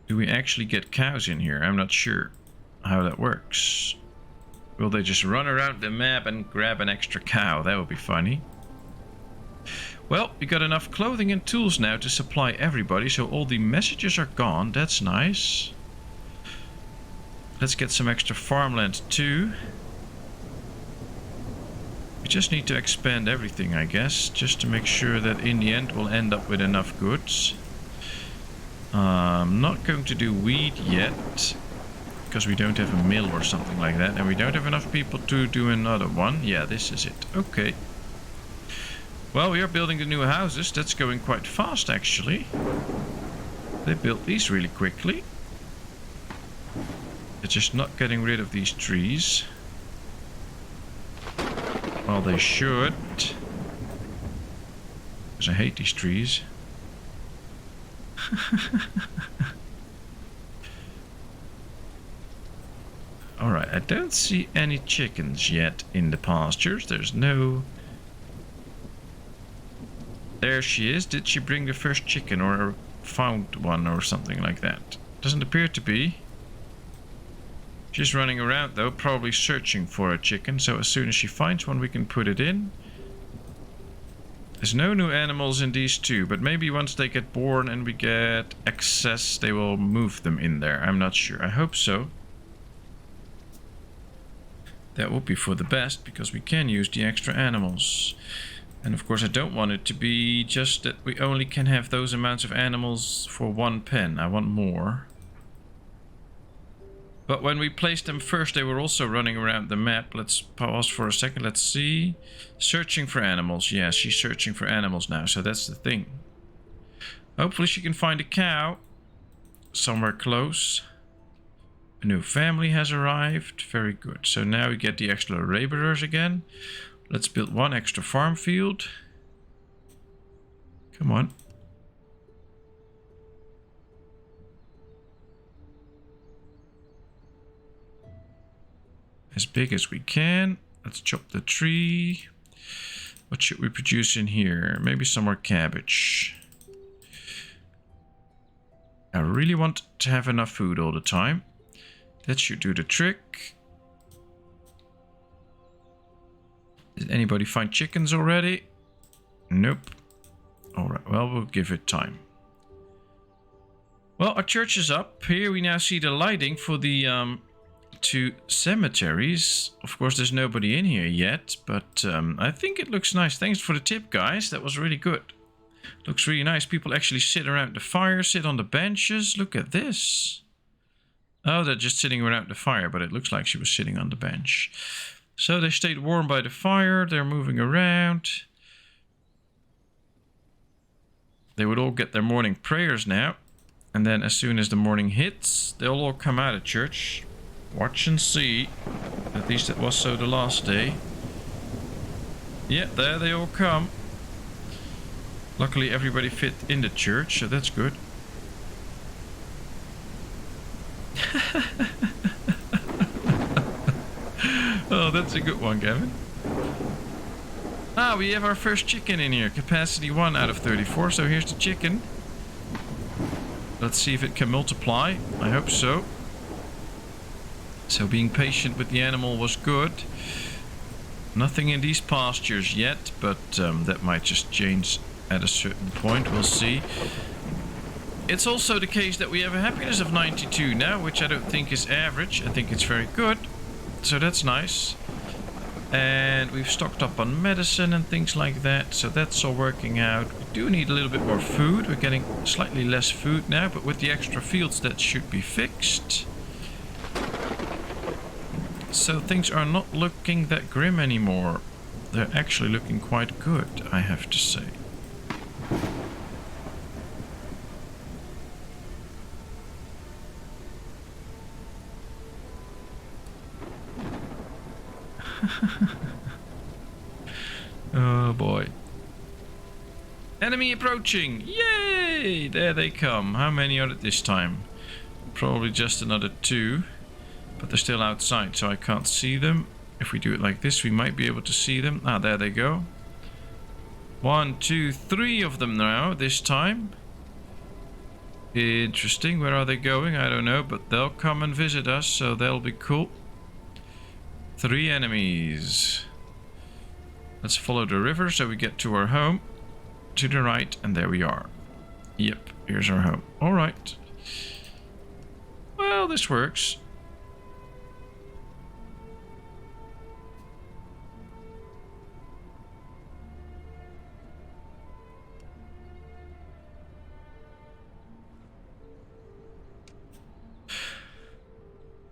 Do we actually get cows in here? I'm not sure how that works. Will they just run around the map and grab an extra cow? That would be funny. Well, we got enough clothing and tools now to supply everybody, so all the messages are gone. That's nice. Let's get some extra farmland too. We just need to expand everything, I guess, just to make sure that in the end we'll end up with enough goods. I'm not going to do wheat yet, because we don't have a mill or something like that, and we don't have enough people to do another one. Yeah, this is it. Okay. Well, we are building the new houses. That's going quite fast, actually. They built these really quickly. They're just not getting rid of these trees. Well, they should. Because I hate these trees. Alright, I don't see any chickens yet in the pastures. There's no... There she is. Did she bring the first chicken or found one or something like that? Doesn't appear to be. She's running around though, probably searching for a chicken, so as soon as she finds one we can put it in. There's no new animals in these two, but maybe once they get born and we get access, they will move them in there. I'm not sure. I hope so. That would be for the best, because we can use the extra animals. And of course I don't want it to be just that we only can have those amounts of animals for one pen. I want more. But when we placed them first, they were also running around the map. Let's pause for a second. Let's see. Searching for animals. Yeah, she's searching for animals now. So that's the thing. Hopefully she can find a cow somewhere close. A new family has arrived. Very good. So now we get the extra laborers again. Let's build one extra farm field. Come on. As big as we can. Let's chop the tree. What should we produce in here? Maybe some more cabbage. I really want to have enough food all the time. That should do the trick. Did anybody find chickens already? Nope. Alright, well, we'll give it time. Well, our church is up. Here we now see the lighting for the 2 cemeteries. Of course, there's nobody in here yet, but I think it looks nice. Thanks for the tip, guys. That was really good. Looks really nice. People actually sit around the fire, sit on the benches. Look at this. Oh, they're just sitting around the fire, but it looks like she was sitting on the bench. So they stayed warm by the fire. They're moving around. They would all get their morning prayers now. And then as soon as the morning hits, they'll all come out of church. Watch and see. At least it was so the last day. Yeah, there they all come. Luckily everybody fit in the church, so that's good. Oh, that's a good one, Gavin. Ah, we have our first chicken in here. Capacity 1 out of 34, so here's the chicken. Let's see if it can multiply. I hope so. So being patient with the animal was good. Nothing in these pastures yet, but that might just change at a certain point. We'll see. It's also the case that we have a happiness of 92 now, which I don't think is average. I think it's very good. So that's nice. And we've stocked up on medicine and things like that. So that's all working out. We do need a little bit more food. We're getting slightly less food now, but with the extra fields that should be fixed. So things are not looking that grim anymore. They're actually looking quite good, I have to say. Oh boy. Enemy approaching! Yay! There they come. How many are it this time? Probably just another 2. But they're still outside, so I can't see them. If we do it like this, we might be able to see them. Ah, there they go. 1, 2, 3 of them now, this time. Interesting. Where are they going? I don't know, but they'll come and visit us, so that'll be cool. 3 enemies. Let's follow the river so we get to our home. To the right, and there we are. Yep, here's our home. Alright. Well, this works.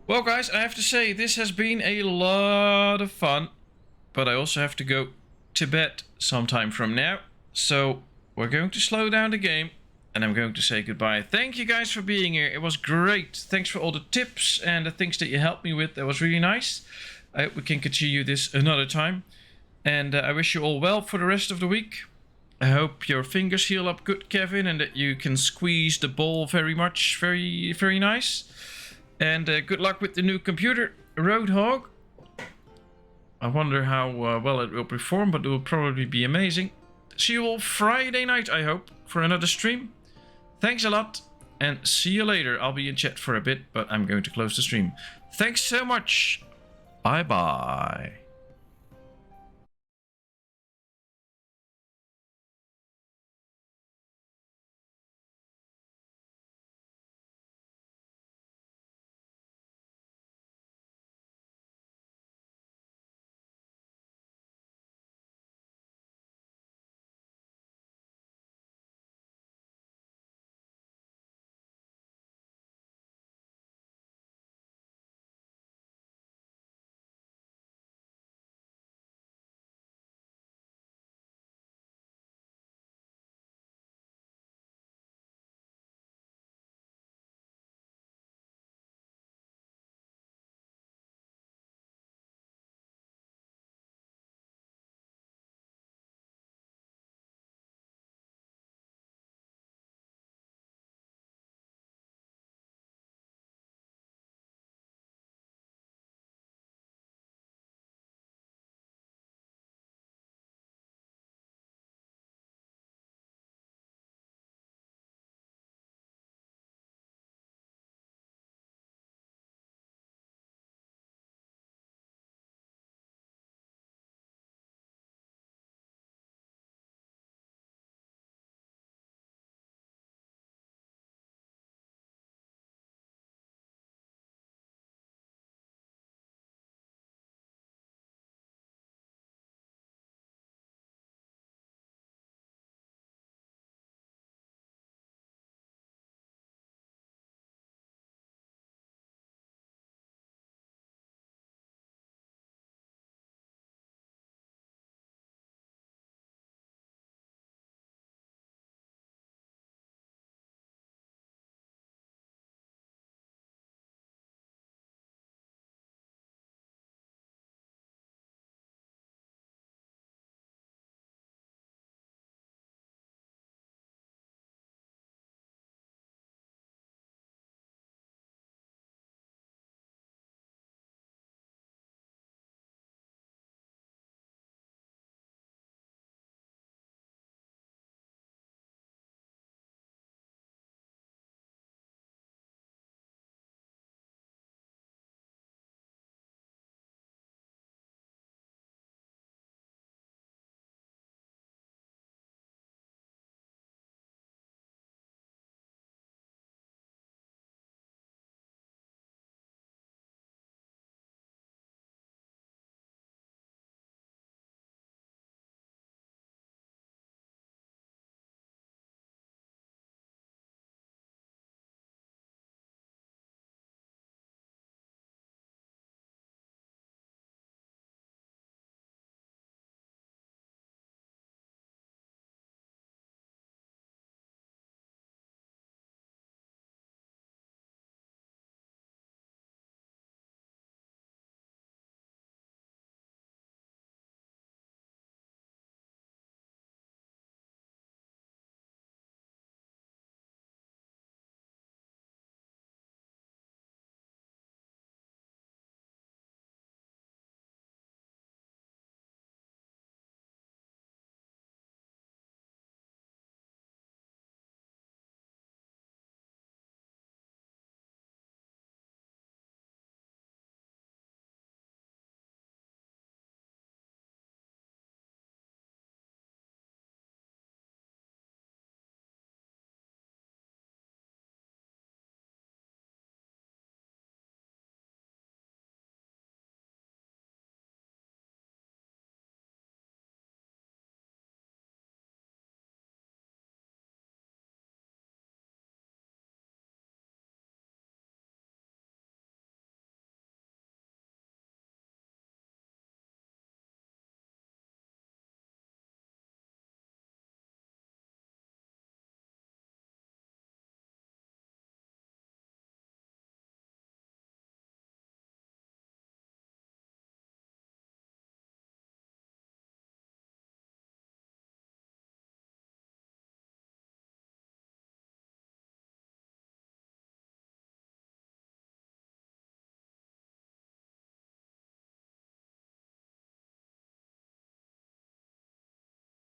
Well, guys, I have to say, this has been a lot of fun. But I also have to go to bed sometime from now. So we're going to slow down the game. And I'm going to say goodbye. Thank you guys for being here. It was great. Thanks for all the tips and the things that you helped me with. That was really nice. I hope we can continue this another time. And I wish you all well for the rest of the week. I hope your fingers heal up good, Kevin. And that you can squeeze the ball very much. Very, very nice. And good luck with the new computer, Roadhog. I wonder how well it will perform, but it will probably be amazing. See you all Friday night, I hope, for another stream. Thanks a lot, and see you later. I'll be in chat for a bit, but I'm going to close the stream. Thanks so much. Bye-bye.